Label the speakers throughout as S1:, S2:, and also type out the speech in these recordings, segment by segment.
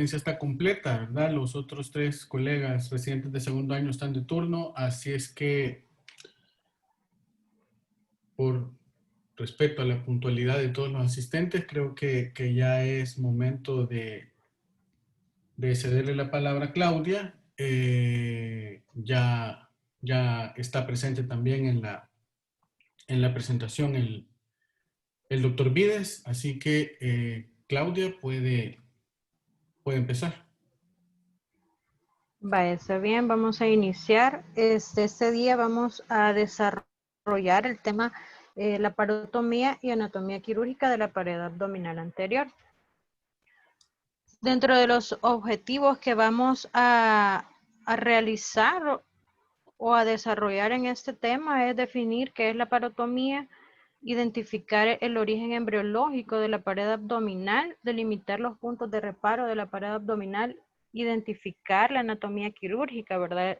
S1: asistencia está completa, ¿verdad? Los otros 3 colegas residentes de segundo año están de turno, así es que por respeto a la puntualidad de todos los asistentes, creo que ya es momento de cederle la palabra a Claudia. Ya está presente también en la presentación el doctor Vides, así que Claudia puede empezar.
S2: Va, está bien, vamos a iniciar. Este día vamos a desarrollar el tema laparotomía y anatomía quirúrgica de la pared abdominal anterior. Dentro de los objetivos que vamos a realizar o a desarrollar en este tema es definir qué es la laparotomía, identificar el origen embriológico de la pared abdominal, delimitar los puntos de reparo de la pared abdominal, identificar la anatomía quirúrgica, ¿verdad?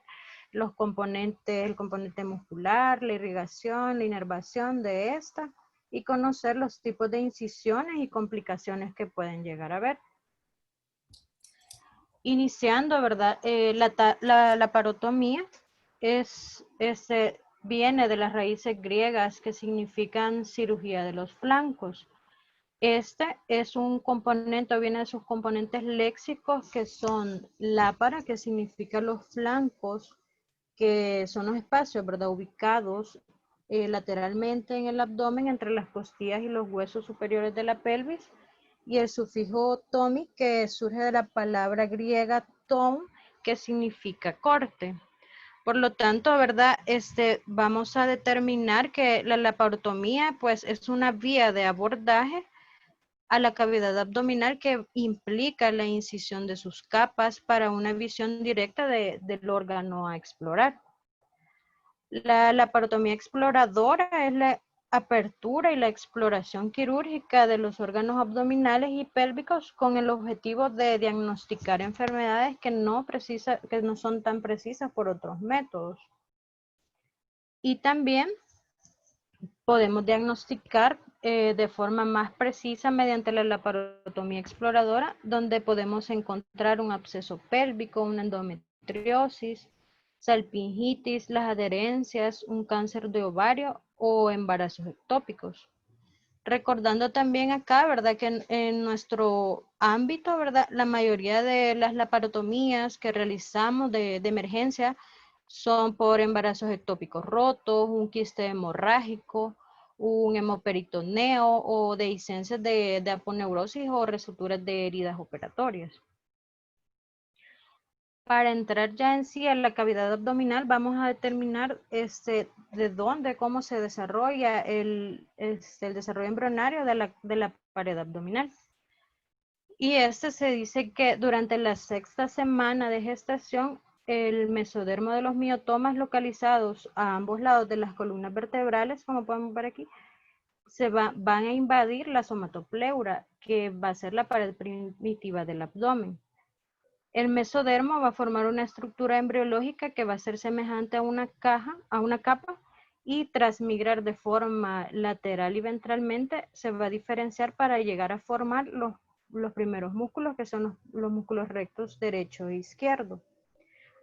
S2: Los componentes, el componente muscular, la irrigación, la inervación de esta y conocer los tipos de incisiones y complicaciones que pueden llegar a haber. Iniciando, ¿verdad? La laparotomía viene de las raíces griegas que significan cirugía de los flancos. Este es un componente, viene de sus componentes léxicos que son lápara, que significa los flancos, que son los espacios, ¿verdad? Ubicados lateralmente en el abdomen entre las costillas y los huesos superiores de la pelvis, y el sufijo tomi, que surge de la palabra griega tom, que significa corte. Por lo tanto, ¿verdad? Vamos a determinar que la laparotomía pues es una vía de abordaje a la cavidad abdominal que implica la incisión de sus capas para una visión directa del órgano a explorar. La laparotomía exploradora es la apertura y la exploración quirúrgica de los órganos abdominales y pélvicos con el objetivo de diagnosticar enfermedades que no son tan precisas por otros métodos. Y también podemos diagnosticar de forma más precisa mediante la laparotomía exploradora, donde podemos encontrar un absceso pélvico, una endometriosis, salpingitis, las adherencias, un cáncer de ovario o embarazos ectópicos. Recordando también acá, ¿verdad? Que en nuestro ámbito, ¿verdad? La mayoría de las laparotomías que realizamos de emergencia son por embarazos ectópicos rotos, un quiste hemorrágico, un hemoperitoneo o dehiscencias de aponeurosis o resuturas de heridas operatorias. Para entrar ya en sí en la cavidad abdominal, vamos a determinar de dónde, cómo se desarrolla el desarrollo embrionario de la pared abdominal. Y se dice que durante la 6ª semana de gestación, el mesodermo de los miotomas localizados a ambos lados de las columnas vertebrales, como podemos ver aquí, van a invadir la somatopleura, que va a ser la pared primitiva del abdomen. El mesodermo va a formar una estructura embriológica que va a ser semejante a una capa, y tras migrar de forma lateral y ventralmente se va a diferenciar para llegar a formar los primeros músculos, que son los músculos rectos derecho e izquierdo.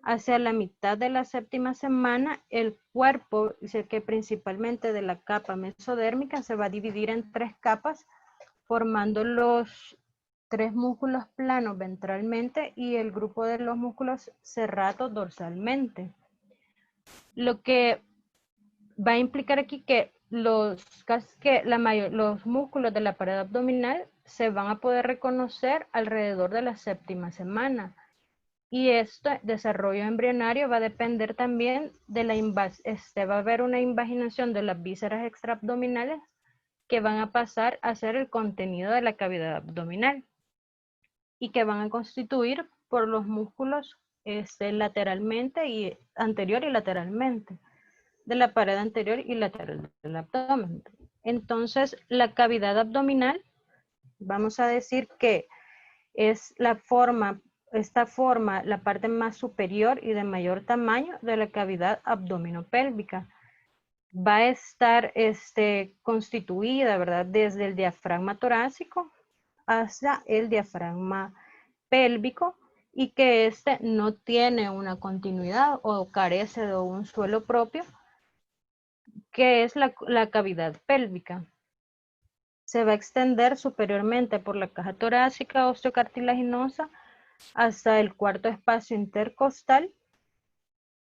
S2: Hacia la mitad de la 7ª semana, el cuerpo, que principalmente de la capa mesodérmica, se va a dividir en 3 capas, formando los 3 músculos planos ventralmente y el grupo de los músculos serratos dorsalmente. Lo que va a implicar aquí que los músculos de la pared abdominal se van a poder reconocer alrededor de la 7ª semana. Y este desarrollo embrionario va a depender también de va a haber una invaginación de las vísceras extraabdominales que van a pasar a ser el contenido de la cavidad abdominal y que van a constituir por los músculos lateralmente y anterior y lateralmente de la pared anterior y lateral del abdomen. Entonces, la cavidad abdominal, vamos a decir que es la parte más superior y de mayor tamaño de la cavidad abdominopélvica. Va a estar constituida, ¿verdad? Desde el diafragma torácico hasta el diafragma pélvico y que este no tiene una continuidad o carece de un suelo propio, que es la cavidad pélvica. Se va a extender superiormente por la caja torácica osteocartilaginosa hasta el cuarto espacio intercostal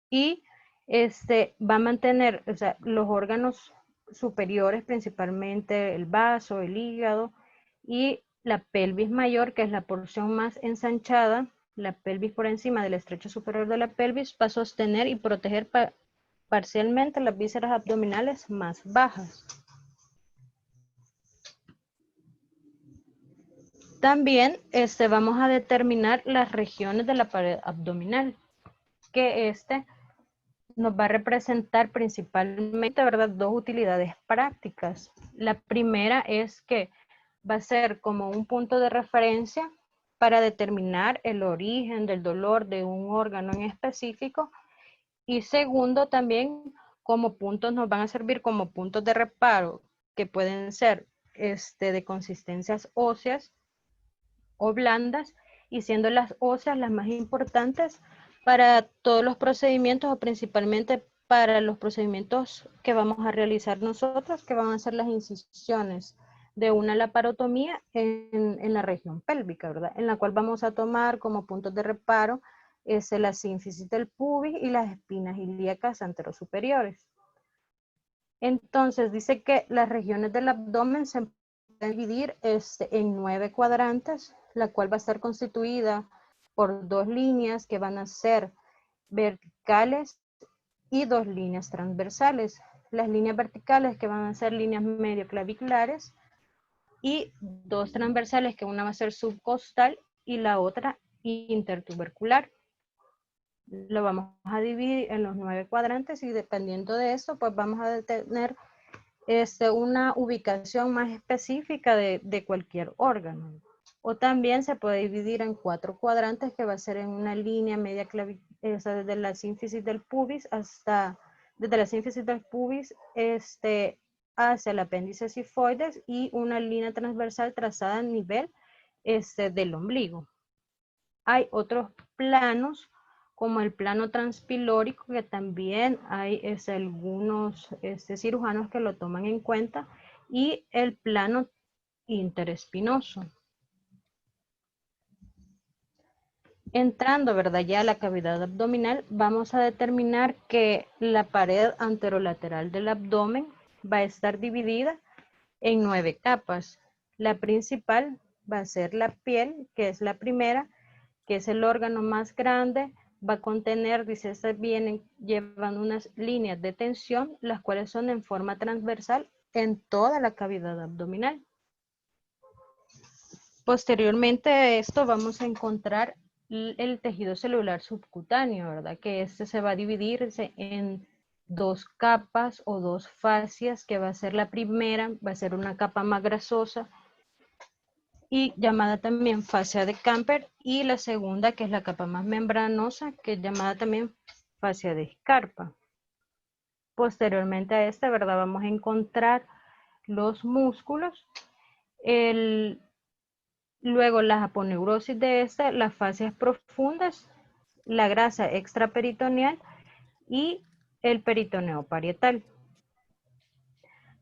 S2: y va a mantener, o sea, los órganos superiores, principalmente el vaso, el hígado y la pelvis mayor, que es la porción más ensanchada, la pelvis por encima del estrecho superior de la pelvis, va a sostener y proteger parcialmente las vísceras abdominales más bajas. También vamos a determinar las regiones de la pared abdominal, que nos va a representar principalmente, ¿verdad?, dos utilidades prácticas. La primera es que va a ser como un punto de referencia para determinar el origen del dolor de un órgano en específico. Y segundo, también como puntos nos van a servir como puntos de reparo que pueden ser de consistencias óseas o blandas, y siendo las óseas las más importantes para todos los procedimientos o principalmente para los procedimientos que vamos a realizar nosotros, que van a ser las incisiones de una laparotomía en la región pélvica, ¿verdad? En la cual vamos a tomar como puntos de reparo la sínfisis del pubis y las espinas ilíacas anterosuperiores. Entonces dice que las regiones del abdomen se pueden dividir en 9 cuadrantes, la cual va a estar constituida por 2 líneas que van a ser verticales y 2 líneas transversales. Las líneas verticales que van a ser líneas medio claviculares y 2 transversales, que una va a ser subcostal y la otra intertubercular. Lo vamos a dividir en los 9 cuadrantes y dependiendo de eso, pues vamos a tener una ubicación más específica de cualquier órgano. O también se puede dividir en 4 cuadrantes, que va a ser en una línea media desde la sínfisis del pubis hacia el apéndice sifoides y una línea transversal trazada a nivel del ombligo. Hay otros planos, como el plano transpilórico, que también hay algunos cirujanos que lo toman en cuenta, y el plano interespinoso. Entrando, ¿verdad?, ya a la cavidad abdominal, vamos a determinar que la pared anterolateral del abdomen va a estar dividida en 9 capas. La principal va a ser la piel, que es la primera, que es el órgano más grande. Va a contener, dice, llevan unas líneas de tensión, las cuales son en forma transversal en toda la cavidad abdominal. Posteriormente a esto vamos a encontrar el tejido celular subcutáneo, ¿verdad? Que se va a dividir en 2 capas o 2 fascias, que va a ser la primera, va a ser una capa más grasosa, y llamada también fascia de Camper, y la segunda, que es la capa más membranosa, que es llamada también fascia de escarpa. Posteriormente a esta, ¿verdad?, vamos a encontrar los músculos, luego la aponeurosis de esta, las fascias profundas, la grasa extraperitoneal y el peritoneo parietal.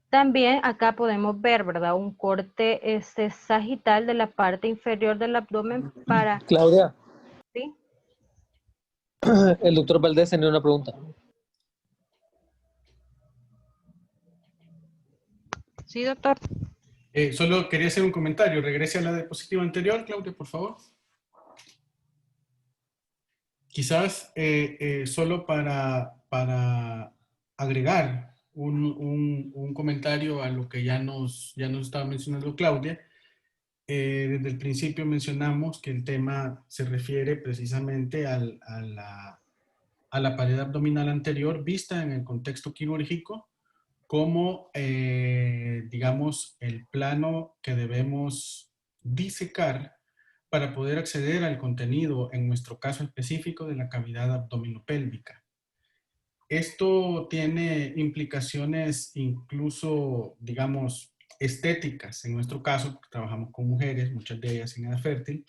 S2: También acá podemos ver, ¿verdad?, un corte sagital de la parte inferior del abdomen para...
S3: Claudia,
S2: ¿sí?
S3: el doctor Valdés tenía una pregunta.
S2: Sí, doctor.
S1: Solo quería hacer un comentario. Regrese a la diapositiva anterior, Claudia, por favor. Quizás solo para agregar un comentario a lo que ya nos estaba mencionando Claudia. Desde el principio mencionamos que el tema se refiere precisamente a la pared abdominal anterior vista en el contexto quirúrgico como, digamos, el plano que debemos disecar para poder acceder al contenido, en nuestro caso específico, de la cavidad abdominopélvica. Esto tiene implicaciones incluso, digamos, estéticas. En nuestro caso, porque trabajamos con mujeres, muchas de ellas en edad fértil,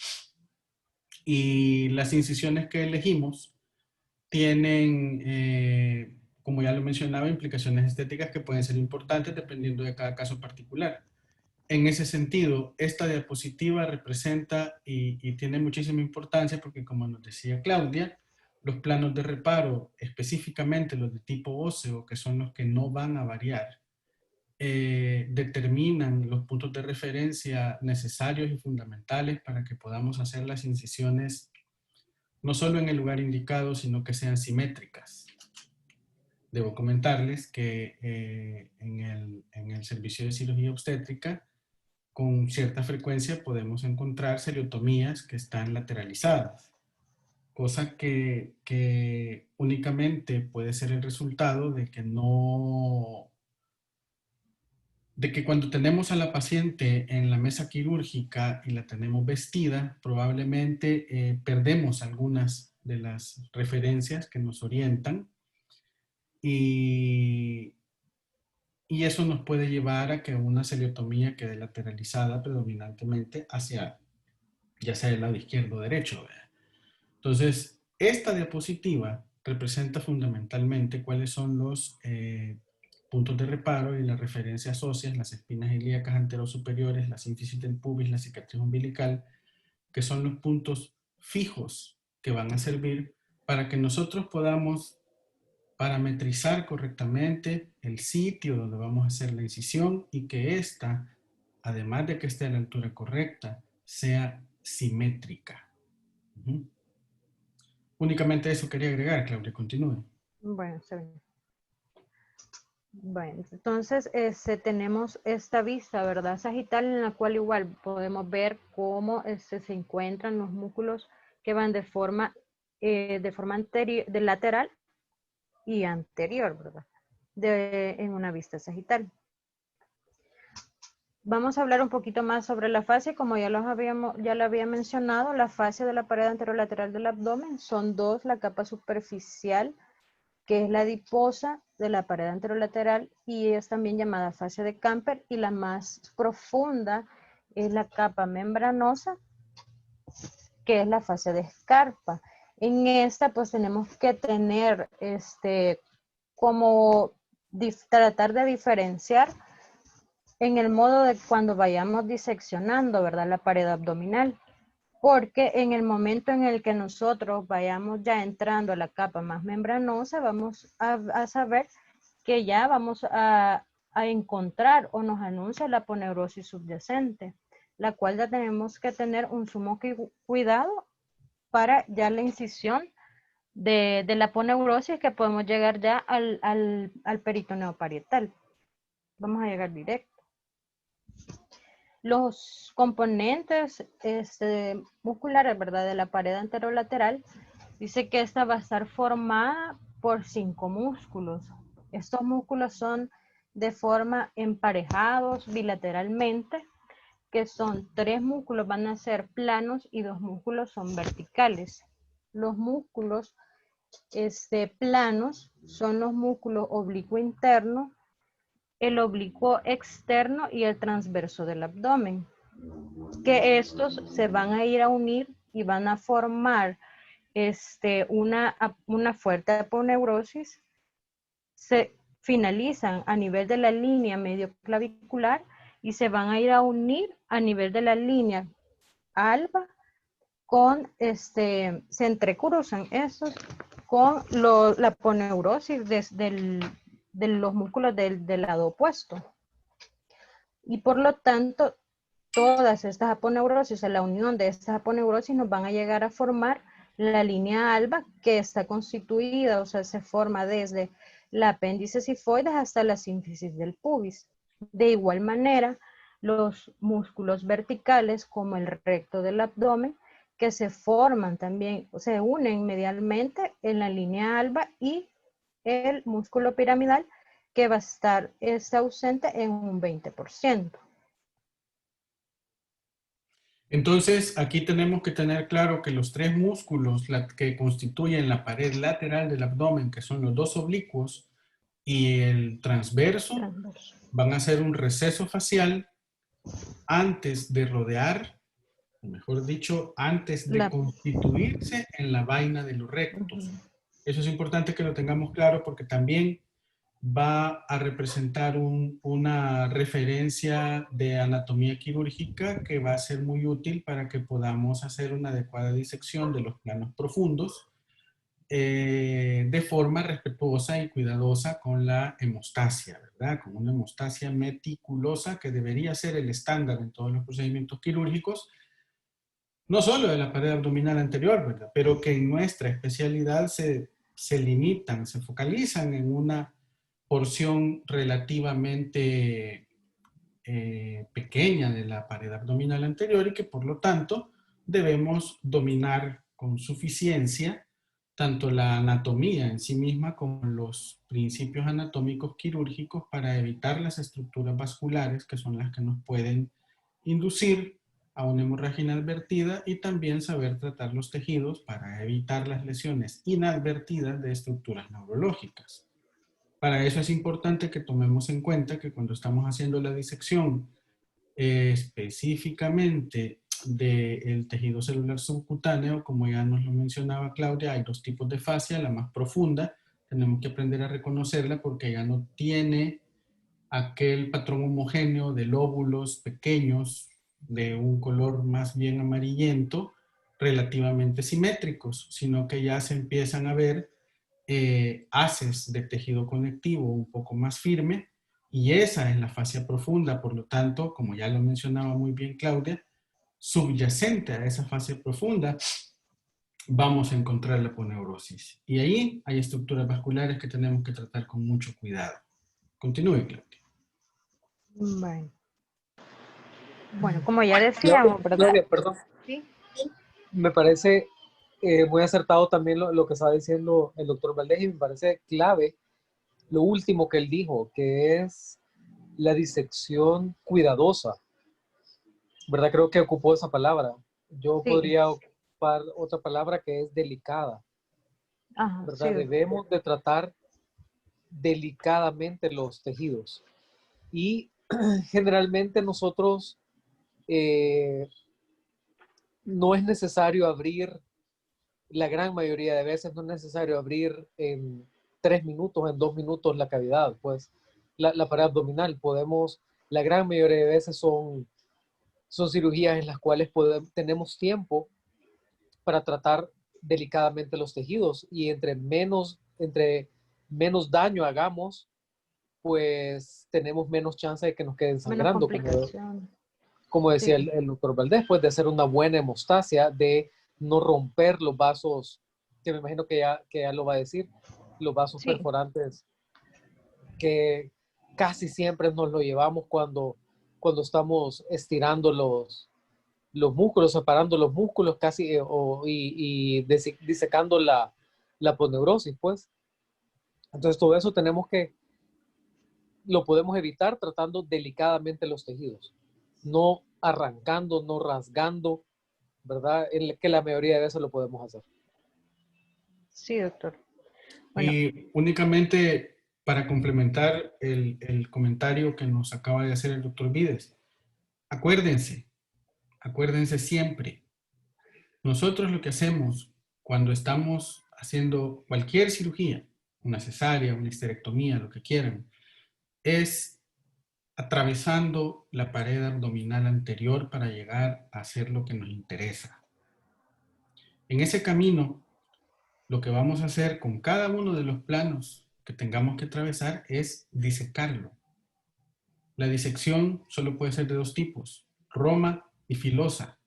S1: Y las incisiones que elegimos tienen, como ya lo mencionaba, implicaciones estéticas que pueden ser importantes dependiendo de cada caso particular. En ese sentido, esta diapositiva representa y tiene muchísima importancia porque, como nos decía Claudia, los planos de reparo, específicamente los de tipo óseo, que son los que no van a variar, determinan los puntos de referencia necesarios y fundamentales para que podamos hacer las incisiones no solo en el lugar indicado, sino que sean simétricas. Debo comentarles que en el servicio de cirugía obstétrica, con cierta frecuencia podemos encontrar seriotomías que están lateralizadas, cosa que únicamente puede ser el resultado de que cuando tenemos a la paciente en la mesa quirúrgica y la tenemos vestida, probablemente perdemos algunas de las referencias que nos orientan y eso nos puede llevar a que una celiotomía quede lateralizada predominantemente hacia ya sea el lado izquierdo o derecho, ¿verdad? Entonces, esta diapositiva representa fundamentalmente cuáles son los puntos de reparo y las referencias óseas, las espinas ilíacas anterosuperiores, la sínfisis del pubis, la cicatriz umbilical, que son los puntos fijos que van a servir para que nosotros podamos parametrizar correctamente el sitio donde vamos a hacer la incisión y que ésta, además de que esté a la altura correcta, sea simétrica. Únicamente eso quería agregar, Claudia, continúe.
S2: Bueno, está bien. Bueno, entonces tenemos esta vista, ¿verdad? Sagital, en la cual igual podemos ver cómo se encuentran los músculos que van de forma anterior, de lateral y anterior, ¿verdad? En una vista sagital. Vamos a hablar un poquito más sobre la fascia. Como ya lo había mencionado, la fascia de la pared anterolateral del abdomen son dos: la capa superficial, que es la adiposa de la pared anterolateral y es también llamada fascia de Camper, y la más profunda es la capa membranosa, que es la fascia de Scarpa. En esta pues tenemos que tener como tratar de diferenciar en el modo de cuando vayamos diseccionando, ¿verdad?, la pared abdominal. Porque en el momento en el que nosotros vayamos ya entrando a la capa más membranosa, vamos a saber que ya vamos a encontrar o nos anuncia la aponeurosis subyacente, la cual ya tenemos que tener un sumo cuidado para ya la incisión de la aponeurosis, que podemos llegar ya al peritoneo parietal. Vamos a llegar directo. Los componentes musculares, ¿verdad?, de la pared anterolateral, dice que esta va a estar formada por 5 músculos. Estos músculos son de forma emparejados bilateralmente, que son 3 músculos van a ser planos y 2 músculos son verticales. Los músculos planos son los músculos oblicuo interno, el oblicuo externo y el transverso del abdomen, que estos se van a ir a unir y van a formar una fuerte aponeurosis. Se finalizan a nivel de la línea medio clavicular y se van a ir a unir a nivel de la línea alba con se entrecruzan estos con la aponeurosis de los músculos del lado opuesto. Y por lo tanto, todas estas aponeurosis, la unión de estas aponeurosis nos van a llegar a formar la línea alba, que está constituida, o sea, se forma desde la apéndice sifoides hasta la sínfisis del pubis. De igual manera, los músculos verticales, como el recto del abdomen, que se forman también, se unen medialmente en la línea alba, y el músculo piramidal, que va a estar ausente en un 20%.
S1: Entonces, aquí tenemos que tener claro que los 3 músculos que constituyen la pared lateral del abdomen, que son los 2 oblicuos y el transverso, van a hacer un receso facial antes de rodear mejor dicho, antes de
S2: La-
S1: constituirse en la vaina de los rectos. Eso es importante que lo tengamos claro porque también va a representar una referencia de anatomía quirúrgica que va a ser muy útil para que podamos hacer una adecuada disección de los planos profundos de forma respetuosa y cuidadosa con la hemostasia, ¿verdad? Con una hemostasia meticulosa que debería ser el estándar en todos los procedimientos quirúrgicos, no solo de la pared abdominal anterior, ¿verdad? Pero que en nuestra especialidad se limitan, se focalizan en una porción relativamente pequeña de la pared abdominal anterior y que por lo tanto debemos dominar con suficiencia tanto la anatomía en sí misma como los principios anatómicos quirúrgicos para evitar las estructuras vasculares que son las que nos pueden inducir a una hemorragia inadvertida y también saber tratar los tejidos para evitar las lesiones inadvertidas de estructuras neurológicas. Para eso es importante que tomemos en cuenta que cuando estamos haciendo la disección específicamente del tejido celular subcutáneo, como ya nos lo mencionaba Claudia, hay dos tipos de fascia, la más profunda, tenemos que aprender a reconocerla porque ya no tiene aquel patrón homogéneo de lóbulos pequeños de un color más bien amarillento, relativamente simétricos, sino que ya se empiezan a ver haces de tejido conectivo un poco más firme y esa es la fascia profunda, por lo tanto, como ya lo mencionaba muy bien Claudia, subyacente a esa fascia profunda vamos a encontrar la aponeurosis. Y ahí hay estructuras vasculares que tenemos que tratar con mucho cuidado. Continúe, Claudia.
S2: Bueno, bueno, como ya
S3: Claudia,
S2: decíamos, ¿verdad?
S3: Claudia, perdón.
S2: Sí.
S3: Me parece muy acertado también lo que estaba diciendo el doctor Valdés y me parece clave lo último que él dijo, que es la disección cuidadosa, ¿verdad? Creo que ocupó esa palabra. Yo
S2: Sí.
S3: podría ocupar otra palabra que es delicada,
S2: Ajá, sí,
S3: ¿verdad? Debemos de tratar delicadamente los tejidos. Y generalmente nosotros no es necesario abrir, la gran mayoría de veces no es necesario abrir en 3 minutos, en 2 minutos la cavidad, pues la pared abdominal. Podemos, la gran mayoría de veces son cirugías en las cuales tenemos tiempo para tratar delicadamente los tejidos y entre menos daño hagamos, pues tenemos menos chance de que nos queden
S2: menos
S3: sangrando,
S2: complicaciones.
S3: como decía
S2: Sí,
S3: el doctor Valdés, pues de hacer una buena hemostasia, de no romper los vasos, que me imagino que ya lo va a decir, los vasos
S2: sí,
S3: perforantes, que casi siempre nos lo llevamos cuando estamos estirando los músculos, separando los músculos casi y disecando la aponeurosis, pues. Entonces todo eso lo podemos evitar tratando delicadamente los tejidos, no arrancando, no rasgando, ¿verdad? Que la mayoría de veces lo podemos hacer.
S2: sí, doctor. Bueno,
S1: Y únicamente para complementar el comentario que nos acaba de hacer el doctor Vides, acuérdense, acuérdense siempre, nosotros lo que hacemos cuando estamos haciendo cualquier cirugía, una cesárea, una histerectomía, lo que quieran, es atravesando la pared abdominal anterior para llegar a hacer lo que nos interesa. En ese camino, lo que vamos a hacer con cada uno de los planos que tengamos que atravesar es disecarlo. La disección solo puede ser de dos tipos, roma y filosa.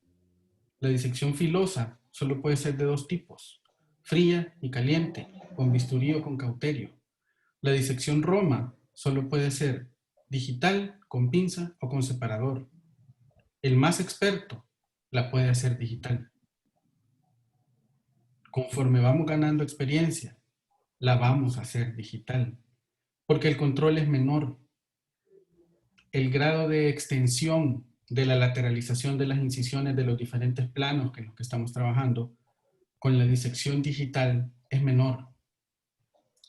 S1: La disección filosa solo puede ser de dos tipos, fría y caliente, con bisturí o con cauterio. La disección roma solo puede ser digital, con pinza o con separador. El más experto la puede hacer digital. Conforme vamos ganando experiencia, la vamos a hacer digital, porque el control es menor. El grado de extensión de la lateralización de las incisiones de los diferentes planos en los que estamos trabajando con la disección digital es menor.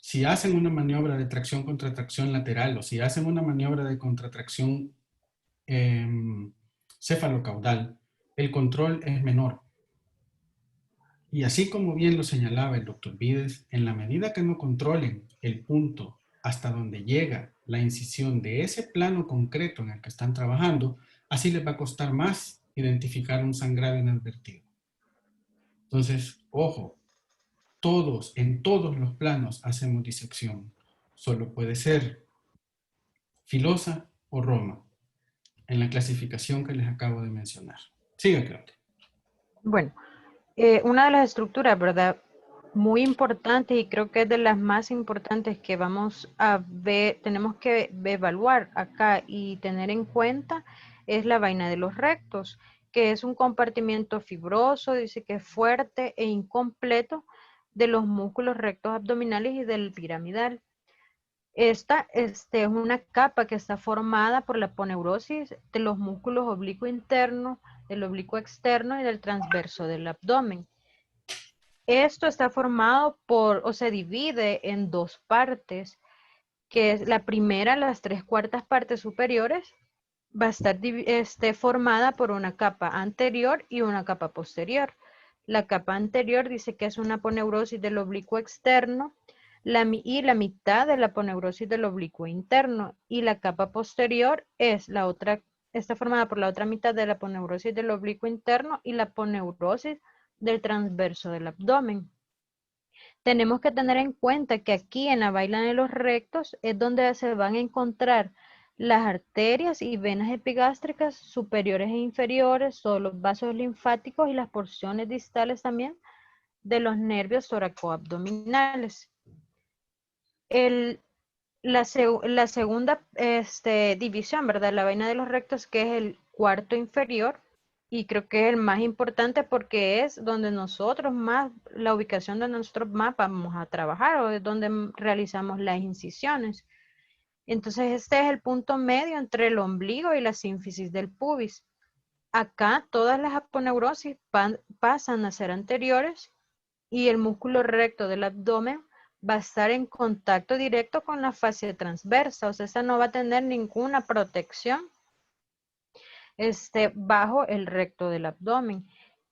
S1: Si hacen una maniobra de tracción contra tracción lateral o si hacen una maniobra de contratracción cefalocaudal, el control es menor. Y así como bien lo señalaba el doctor Vides, en la medida que no controlen el punto hasta donde llega la incisión de ese plano concreto en el que están trabajando, así les va a costar más identificar un sangrado inadvertido. Entonces, ojo, en todos los planos hacemos disección. Solo puede ser filosa o roma, en la clasificación que les acabo de mencionar. Siga, Claudia.
S2: Bueno, una de las estructuras, ¿verdad? Muy importante y creo que es de las más importantes que vamos a ver, tenemos que evaluar acá y tener en cuenta es la vaina de los rectos, que es un compartimiento fibroso, dice que es fuerte e incompleto de los músculos rectos abdominales y del piramidal. Esta es una capa que está formada por la aponeurosis de los músculos oblicuo interno, del oblicuo externo y del transverso del abdomen. Esto está formado o se divide en dos partes, que es la primera, las 3/4 partes superiores, va a estar formada por una capa anterior y una capa posterior. La capa anterior dice que es una aponeurosis del oblicuo externo y la mitad de la aponeurosis del oblicuo interno, y la capa posterior es la otra, está formada por la otra mitad de la aponeurosis del oblicuo interno y la aponeurosis del transverso del abdomen. Tenemos que tener en cuenta que aquí en la vaina de los rectos es donde se van a encontrar las arterias y venas epigástricas superiores e inferiores, todos los vasos linfáticos y las porciones distales también de los nervios toracoabdominales. La segunda división, ¿verdad? La vaina de los rectos, que es el cuarto inferior, y creo que es el más importante porque es donde nosotros más, la ubicación de nosotros más vamos a trabajar, o es donde realizamos las incisiones. Entonces este es el punto medio entre el ombligo y la sínfisis del pubis. Acá todas las aponeurosis pasan a ser anteriores y el músculo recto del abdomen va a estar en contacto directo con la fascia transversa, o sea, esa no va a tener ninguna protección bajo el recto del abdomen.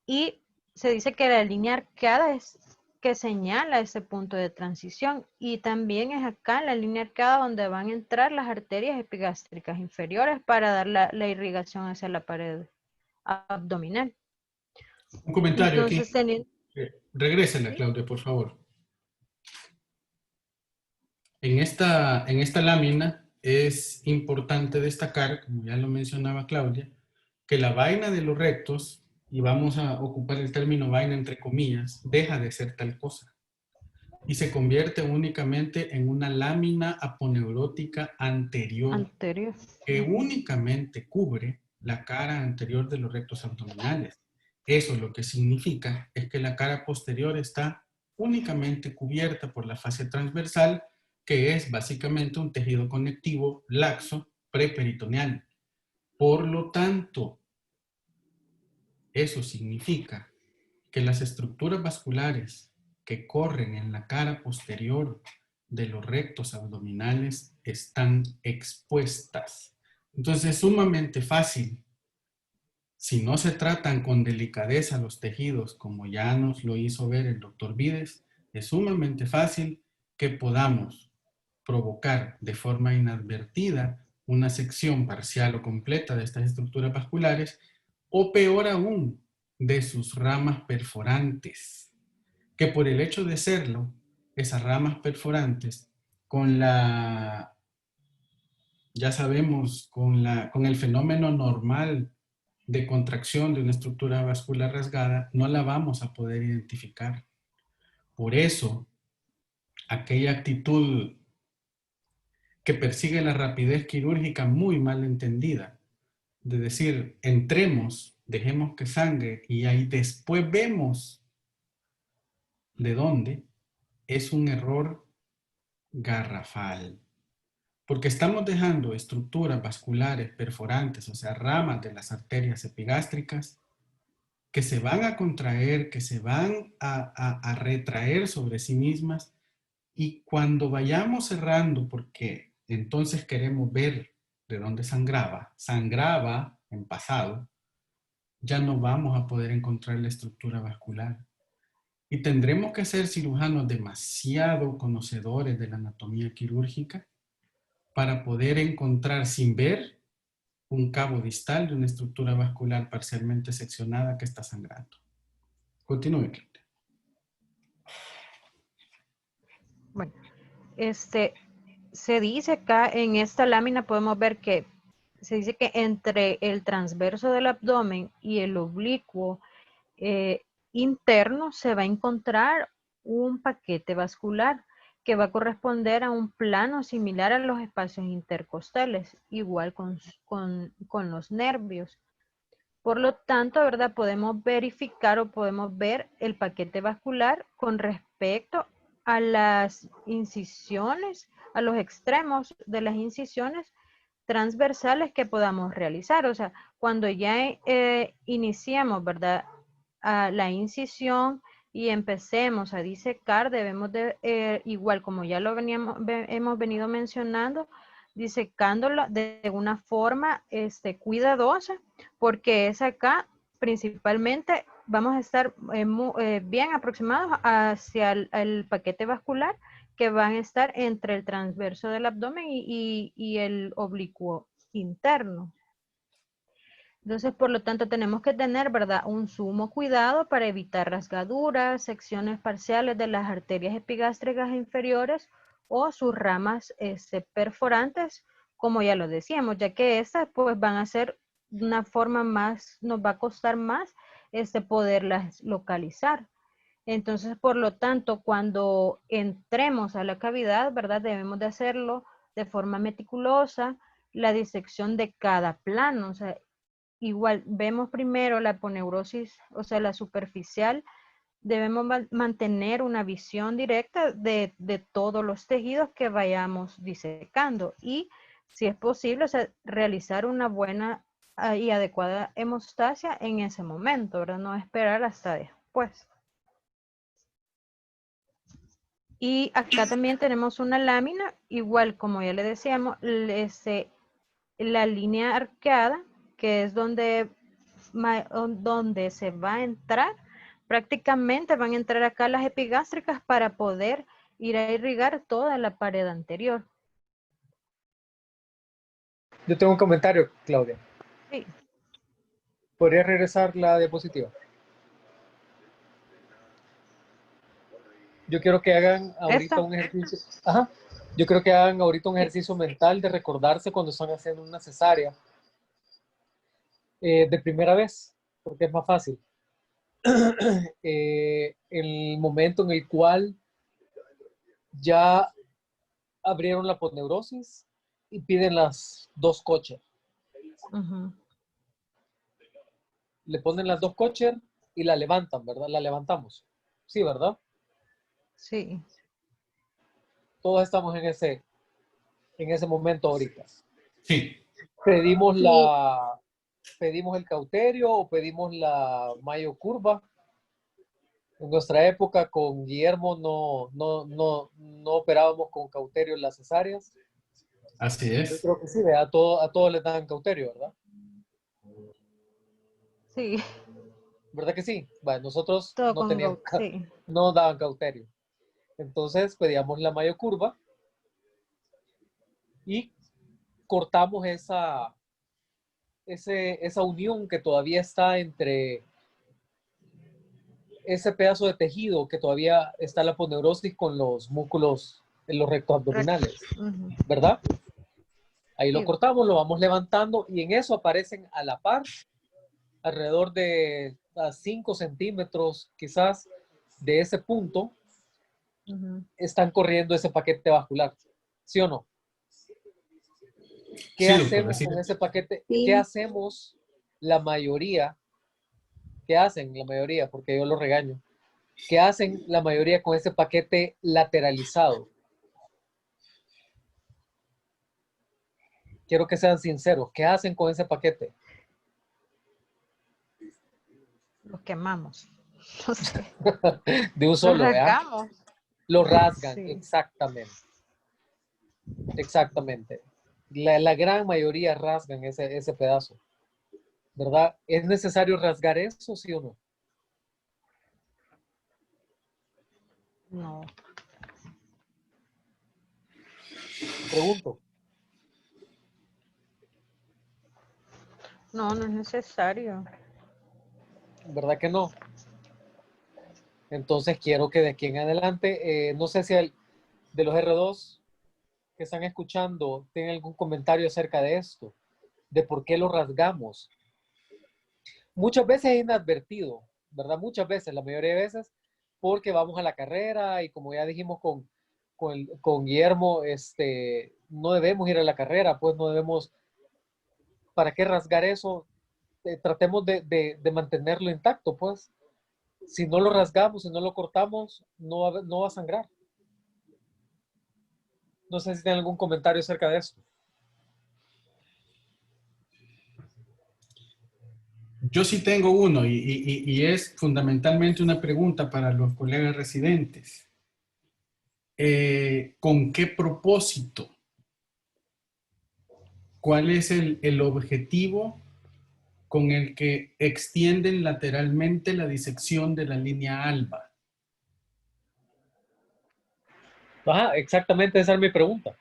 S2: Y se dice que la línea arcada es que señala ese punto de transición, y también es acá en la línea arcada donde van a entrar las arterias epigástricas inferiores para dar la irrigación hacia la pared abdominal.
S1: Un comentario
S2: Entonces,
S1: aquí. Regrésela, Claudia, por favor. En esta lámina es importante destacar, como ya lo mencionaba Claudia, que la vaina de los rectos, y vamos a ocupar el término vaina entre comillas, deja de ser tal cosa y se convierte únicamente en una lámina aponeurótica anterior que únicamente cubre la cara anterior de los rectos abdominales. Eso lo que significa es que la cara posterior está únicamente cubierta por la fascia transversal, que es básicamente un tejido conectivo laxo preperitoneal. Por lo tanto, eso significa que las estructuras vasculares que corren en la cara posterior de los rectos abdominales están expuestas. Entonces es sumamente fácil, si no se tratan con delicadeza los tejidos, como ya nos lo hizo ver el doctor Vides, es sumamente fácil que podamos provocar de forma inadvertida una sección parcial o completa de estas estructuras vasculares, o peor aún, de sus ramas perforantes, que por el hecho de serlo, esas ramas perforantes, ya sabemos, con el fenómeno normal de contracción de una estructura vascular rasgada, no la vamos a poder identificar. Por eso, aquella actitud que persigue la rapidez quirúrgica muy mal entendida, de decir, entremos, dejemos que sangre y ahí después vemos de dónde, es un error garrafal. Porque estamos dejando estructuras vasculares perforantes, o sea, ramas de las arterias epigástricas, que se van a contraer, que se van a retraer sobre sí mismas, y cuando vayamos cerrando, porque entonces queremos ver de dónde sangraba en pasado, ya no vamos a poder encontrar la estructura vascular. Y tendremos que ser cirujanos demasiado conocedores de la anatomía quirúrgica para poder encontrar sin ver un cabo distal de una estructura vascular parcialmente seccionada que está sangrando. Continúe, Claudia.
S2: Bueno, se dice acá en esta lámina, podemos ver que se dice que entre el transverso del abdomen y el oblicuo interno se va a encontrar un paquete vascular que va a corresponder a un plano similar a los espacios intercostales, igual con los nervios. Por lo tanto, ¿verdad? Podemos verificar o podemos ver el paquete vascular con respecto a las incisiones, a los extremos de las incisiones transversales que podamos realizar. O sea, cuando ya iniciemos, ¿verdad? La incisión y empecemos a disecar, debemos de, igual como ya lo hemos venido mencionando, disecándola de una forma cuidadosa, porque es acá principalmente vamos a estar bien aproximados hacia el paquete vascular que van a estar entre el transverso del abdomen y el oblicuo interno. Entonces, por lo tanto, tenemos que tener, ¿verdad?, un sumo cuidado para evitar rasgaduras, secciones parciales de las arterias epigástricas inferiores o sus ramas perforantes, como ya lo decíamos, ya que estas pues van a ser una forma más, nos va a costar más poderlas localizar. Entonces, por lo tanto, cuando entremos a la cavidad, ¿verdad?, debemos de hacerlo de forma meticulosa, la disección de cada plano. O sea, igual vemos primero la aponeurosis, o sea, la superficial. Debemos mantener una visión directa de todos los tejidos que vayamos disecando y, si es posible, o sea, realizar una buena y adecuada hemostasia en ese momento, ¿verdad? No esperar hasta después. Y acá también tenemos una lámina, igual como ya le decíamos, la línea arqueada, que es donde se va a entrar, prácticamente van a entrar acá las epigástricas para poder ir a irrigar toda la pared anterior.
S3: Yo tengo un comentario, Claudia.
S2: Sí.
S3: ¿Podría regresar la diapositiva? Yo quiero que hagan ahorita un ejercicio. Ajá. Yo creo que hagan ahorita un ejercicio mental de recordarse cuando están haciendo una cesárea de primera vez, porque es más fácil. El momento en el cual ya abrieron la aponeurosis y piden las 2 coches. Le ponen las 2 coches y la levantan, ¿verdad? La levantamos. Sí, ¿verdad?
S2: Sí.
S3: Todos estamos en ese momento ahorita.
S1: Sí.
S3: Pedimos el cauterio o pedimos la mayo curva. En nuestra época con Guillermo no operábamos con cauterio en las cesáreas.
S1: Así
S3: Yo
S1: es.
S3: creo que sí, a todos les dan cauterio, ¿verdad?
S2: Sí.
S3: ¿Verdad que sí? Bueno, nosotros
S2: Todo
S3: no teníamos,
S2: sí.
S3: no daban cauterio. Entonces pedíamos la mayo curva y cortamos esa unión que todavía está entre ese pedazo de tejido que todavía está la aponeurosis con los músculos en los rectos abdominales, ¿verdad? Ahí lo cortamos, lo vamos levantando y en eso aparecen a la par, alrededor de 5 centímetros quizás de ese punto, están corriendo ese paquete vascular, ¿sí o no? ¿Qué hacemos con ese paquete? Sí. ¿Qué hacemos la mayoría? ¿Qué hacen la mayoría? Porque yo lo regaño. ¿Qué hacen la mayoría con ese paquete lateralizado? Quiero que sean sinceros. ¿Qué hacen con ese paquete?
S2: Los quemamos. No sé.
S3: De un solo,
S2: los rasgamos.
S3: Lo rasgan, sí. Exactamente. Exactamente. La gran mayoría rasgan ese pedazo. ¿verdad? ¿Es necesario rasgar eso, sí o no?
S2: No,
S3: Pregunto,
S2: no, no es necesario.
S3: ¿verdad que no? Entonces quiero que de aquí en adelante, no sé si de los R2 que están escuchando tienen algún comentario acerca de esto, de por qué lo rasgamos. Muchas veces es inadvertido, ¿verdad? Muchas veces, la mayoría de veces, porque vamos a la carrera y como ya dijimos con Guillermo, no debemos ir a la carrera, pues no debemos, ¿para qué rasgar eso? Tratemos de mantenerlo intacto, pues. Si no lo rasgamos, si no lo cortamos, no va a sangrar. No sé si tienen algún comentario acerca de eso.
S1: Yo sí tengo uno y es fundamentalmente una pregunta para los colegas residentes. ¿Con qué propósito? ¿Cuál es el objetivo con el que extienden lateralmente la disección de la línea alba?
S3: Ajá, exactamente esa es mi pregunta.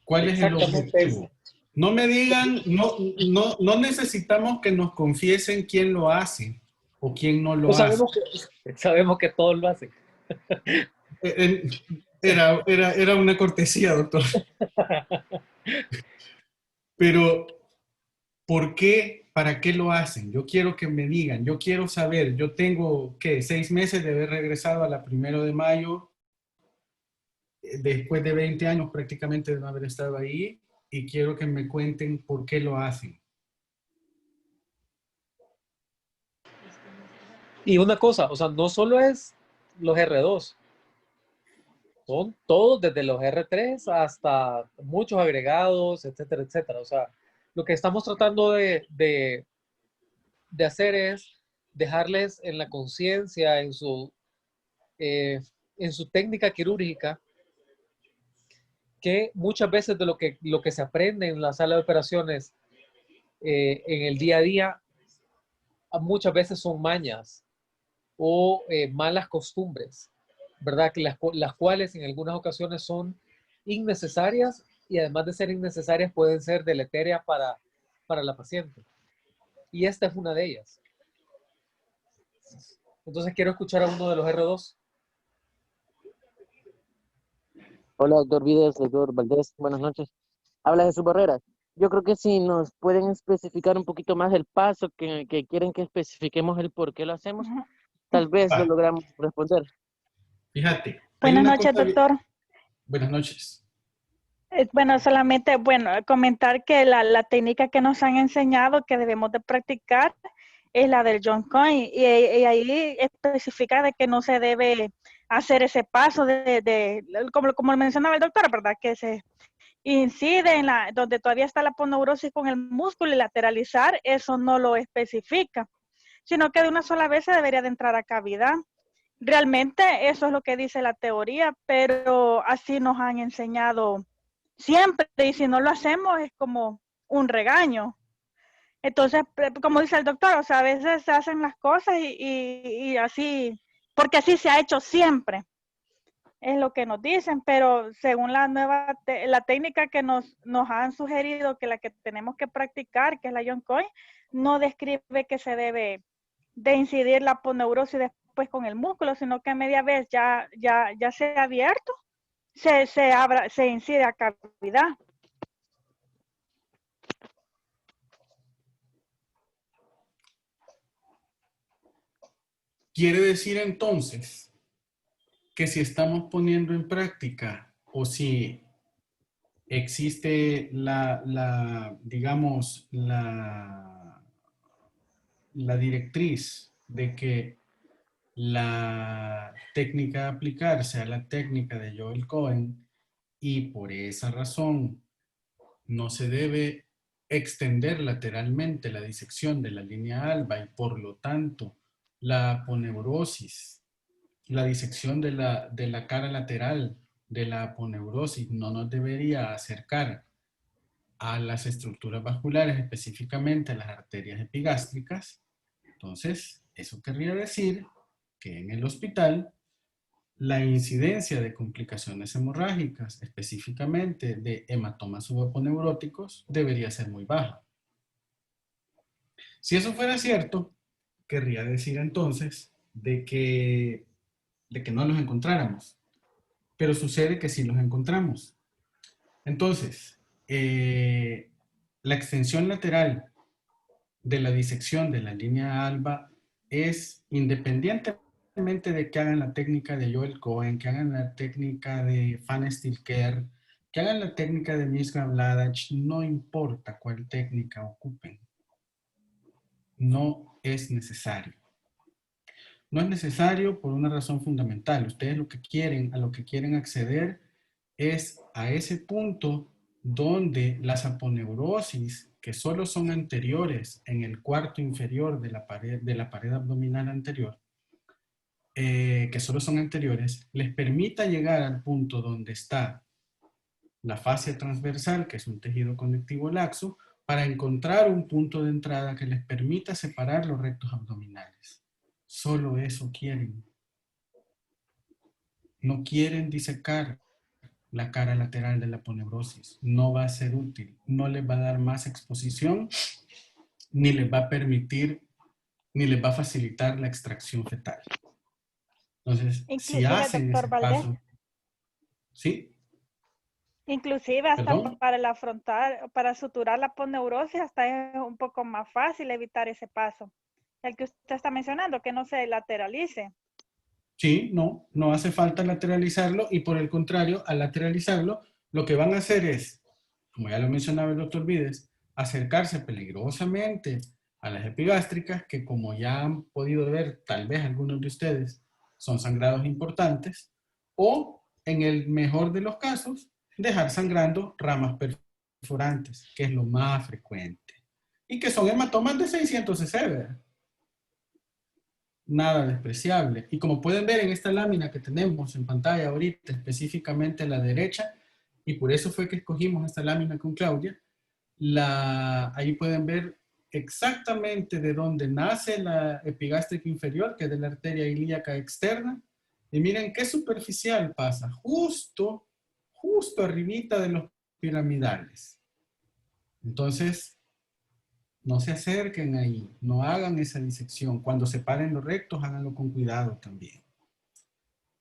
S1: ¿Cuál es el
S3: Exactamente
S1: objetivo?
S3: esa.
S1: No me digan, no necesitamos que nos confiesen quién lo hace o quién no lo
S3: Pues
S1: hace.
S3: sabemos que todos lo hacen.
S1: Era una cortesía, doctor. Pero, ¿por qué? ¿Para qué lo hacen? Yo quiero que me digan, yo quiero saber. Yo tengo, ¿qué? 6 meses de haber regresado a la 1 de mayo, después de 20 años prácticamente de no haber estado ahí, y quiero que me cuenten por qué lo hacen.
S3: Y una cosa, o sea, no solo es los R2, son todos desde los R3 hasta muchos agregados, etcétera, etcétera. O sea, lo que estamos tratando de hacer es dejarles en la conciencia, en su técnica quirúrgica, que muchas veces de lo que se aprende en la sala de operaciones en el día a día, muchas veces son mañas o malas costumbres, ¿verdad? Que las cuales en algunas ocasiones son innecesarias y además de ser innecesarias pueden ser deleterias para la paciente. Y esta es una de ellas. Entonces quiero escuchar a uno de los R2.
S4: Hola, doctor Vides, doctor Valdés, buenas noches. Habla Jesús Barrera. Yo creo que si nos pueden especificar un poquito más el paso que quieren que especifiquemos el por qué lo hacemos, tal vez lo
S1: Ah,
S4: logramos responder.
S1: fíjate, hay
S5: Buenas
S1: una
S5: noches,
S1: cosa.
S5: doctor.
S1: Buenas noches.
S5: Bueno, solamente, bueno, comentar que la técnica que nos han enseñado que debemos de practicar es la del John Coyne y ahí especifica de que no se debe hacer ese paso como lo mencionaba el doctor, ¿verdad? Que se incide en donde todavía está la aponeurosis con el músculo y lateralizar, eso no lo especifica, sino que de una sola vez se debería de entrar a cavidad. Realmente eso es lo que dice la teoría, pero así nos han enseñado siempre, y si no lo hacemos es como un regaño. Entonces, como dice el doctor, o sea, a veces se hacen las cosas y así, porque así se ha hecho siempre, es lo que nos dicen, pero según la técnica que nos han sugerido, que la que tenemos que practicar, que es la John Coyne, no describe que se debe de incidir la aponeurosis después con el músculo, sino que a media vez ya se ha abierto, se incide a cavidad.
S1: Quiere decir entonces que si estamos poniendo en práctica o si existe digamos, la directriz de que la técnica a aplicar sea la técnica de Joel Cohen y por esa razón no se debe extender lateralmente la disección de la línea alba y por lo tanto la aponeurosis, la disección de la cara lateral de la aponeurosis no nos debería acercar a las estructuras vasculares, específicamente a las arterias epigástricas. Entonces, eso querría decir que en el hospital la incidencia de complicaciones hemorrágicas, específicamente de hematomas subaponeuróticos, debería ser muy baja. Si eso fuera cierto, querría decir entonces de que no los encontráramos. Pero sucede que sí los encontramos. Entonces, la extensión lateral de la disección de la línea alba es, independientemente de que hagan la técnica de Joel Cohen, que hagan la técnica de Van Stilker, que hagan la técnica de Miska Vladach, no importa cuál técnica ocupen, no es necesario. No es necesario por una razón fundamental. Ustedes lo que quieren, a lo que quieren acceder es a ese punto donde las aponeurosis, que solo son anteriores en el cuarto inferior de la pared abdominal anterior, que solo son anteriores, les permita llegar al punto donde está la fascia transversal, que es un tejido conectivo laxo, para encontrar un punto de entrada que les permita separar los rectos abdominales. Solo eso quieren. No quieren disecar la cara lateral de la aponeurosis. No va a ser útil. No les va a dar más exposición, ni les va a permitir, ni les va a facilitar la extracción fetal. Entonces, si
S5: Inclusive,
S1: hacen
S5: doctor
S1: ese
S5: Valdés,
S1: paso, ¿sí?
S5: inclusive hasta
S1: ¿Perdón?
S5: para la frontal, para suturar la aponeurosis, hasta es un poco más fácil evitar ese paso. El que usted está mencionando, que no se lateralice.
S1: Sí, no hace falta lateralizarlo y por el contrario, al lateralizarlo, lo que van a hacer es, como ya lo mencionaba el doctor Vides, acercarse peligrosamente a las epigástricas, que como ya han podido ver tal vez algunos de ustedes, son sangrados importantes, o en el mejor de los casos, dejar sangrando ramas perforantes, que es lo más frecuente, y que son hematomas de 600 cc, ¿verdad? Nada despreciable. Y como pueden ver en esta lámina que tenemos en pantalla ahorita, específicamente a la derecha, y por eso fue que escogimos esta lámina con Claudia, ahí pueden ver exactamente de dónde nace la epigástrica inferior, que es de la arteria ilíaca externa, y miren qué superficial pasa, justo arribita de los piramidales. Entonces, no se acerquen ahí, no hagan esa disección. Cuando separen los rectos, háganlo con cuidado también.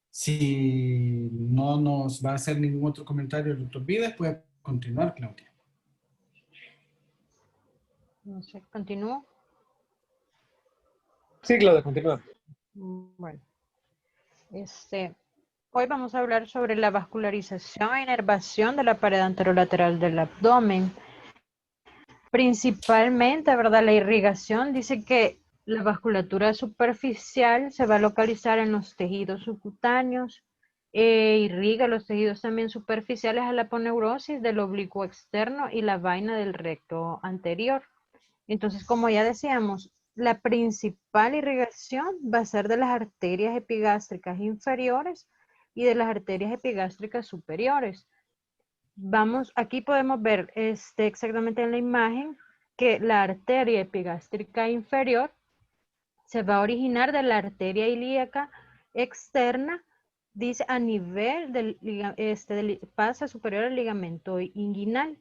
S1: Si no nos va a hacer ningún otro comentario el doctor Vides, puede continuar, Claudia.
S2: No sé, continúo.
S3: Sí, Claudia, continúa.
S2: Bueno, hoy vamos a hablar sobre la vascularización e inervación de la pared anterolateral del abdomen. Principalmente, ¿verdad? La irrigación dice que la vasculatura superficial se va a localizar en los tejidos subcutáneos, irriga los tejidos también superficiales a la aponeurosis del oblicuo externo y la vaina del recto anterior. Entonces, como ya decíamos, la principal irrigación va a ser de las arterias epigástricas inferiores y de las arterias epigástricas superiores. Aquí podemos ver exactamente en la imagen que la arteria epigástrica inferior se va a originar de la arteria ilíaca externa, dice a nivel del pasa superior al ligamento inguinal.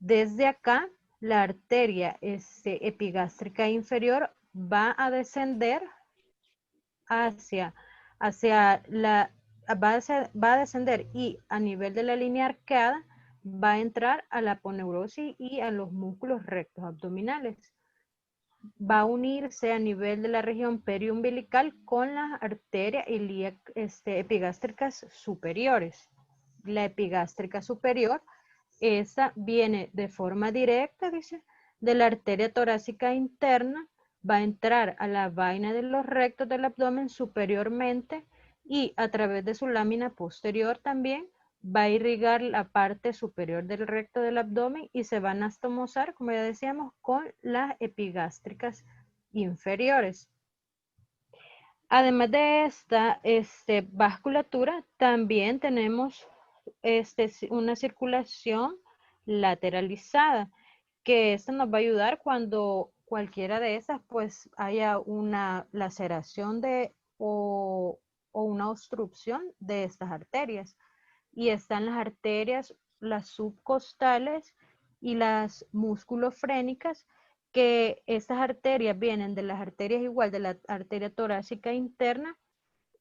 S2: Desde acá, la arteria epigástrica inferior va a descender va a descender y a nivel de la línea arqueada va a entrar a la aponeurosis y a los músculos rectos abdominales. Va a unirse a nivel de la región periumbilical con las arterias epigástricas superiores. La epigástrica superior, esa viene de forma directa, dice, de la arteria torácica interna, va a entrar a la vaina de los rectos del abdomen superiormente y a través de su lámina posterior también va a irrigar la parte superior del recto del abdomen y se van a anastomosar, como ya decíamos, con las epigástricas inferiores. Además de esta vasculatura, también tenemos una circulación lateralizada, que esto nos va a ayudar cuando cualquiera de esas pues haya una laceración o una obstrucción de estas arterias. Y están las arterias, las subcostales y las musculofrénicas, que estas arterias vienen de las arterias igual de la arteria torácica interna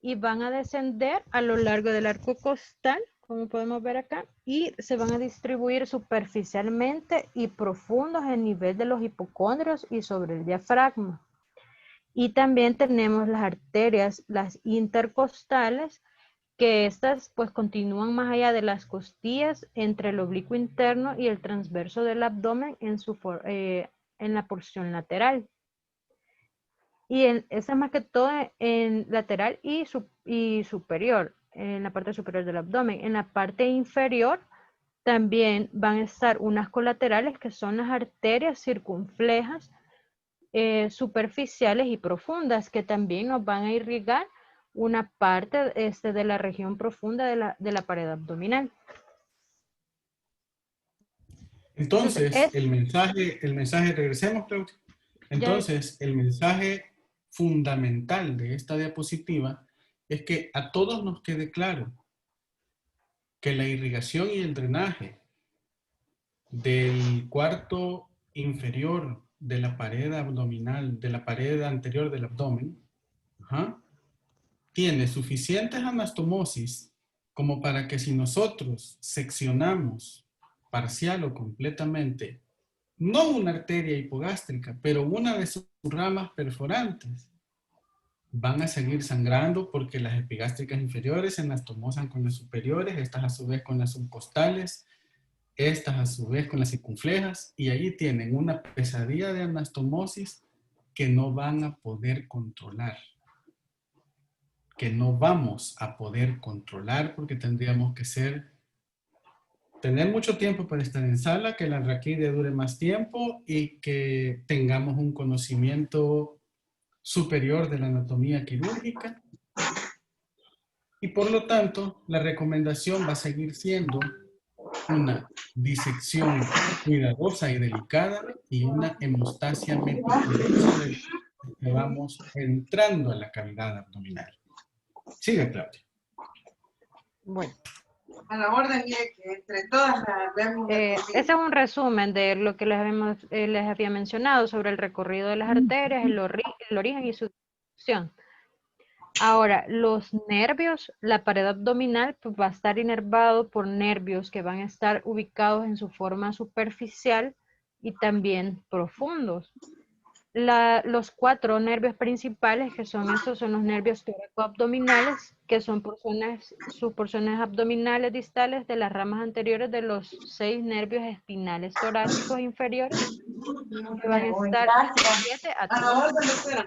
S2: y van a descender a lo largo del arco costal, como podemos ver acá, y se van a distribuir superficialmente y profundos en nivel de los hipocondrios y sobre el diafragma. Y también tenemos las arterias, las intercostales, que estas pues continúan más allá de las costillas entre el oblicuo interno y el transverso del abdomen en la porción lateral. Y esa más que todo en lateral y superior, en la parte superior del abdomen. En la parte inferior también van a estar unas colaterales que son las arterias circunflejas, superficiales y profundas, que también nos van a irrigar una parte de la región profunda de la pared abdominal.
S1: Entonces, el mensaje, regresemos, Claudia. Entonces, el mensaje fundamental de esta diapositiva es que a todos nos quede claro que la irrigación y el drenaje del cuarto inferior de la pared abdominal, de la pared anterior del abdomen, tiene suficientes anastomosis como para que si nosotros seccionamos parcial o completamente, no una arteria hipogástrica, pero una de sus ramas perforantes, van a seguir sangrando porque las epigástricas inferiores se anastomosan con las superiores, estas a su vez con las subcostales, estas a su vez con las circunflejas, y ahí tienen una pesadilla de anastomosis que no van a poder controlar. Que no vamos a poder controlar porque tendríamos que tener mucho tiempo para estar en sala, que la raquidia dure más tiempo y que tengamos un conocimiento superior de la anatomía quirúrgica. Y por lo tanto, la recomendación va a seguir siendo una disección cuidadosa y delicada y una hemostasia meticulosa de que vamos entrando a la cavidad abdominal. Sigue, Claudia.
S2: Bueno.
S6: A la orden, mire que entre todas las vemos.
S2: Ese es un resumen de lo que les había mencionado sobre el recorrido de las arterias, el origen y su distribución. Ahora, los nervios, la pared abdominal pues, va a estar inervado por nervios que van a estar ubicados en su forma superficial y también profundos. Los 4 nervios principales, que son estos, son los nervios tóraco-abdominales, que son sus porciones abdominales distales de las ramas anteriores de los 6 nervios espinales torácicos inferiores, que van a estar de 7 a 3.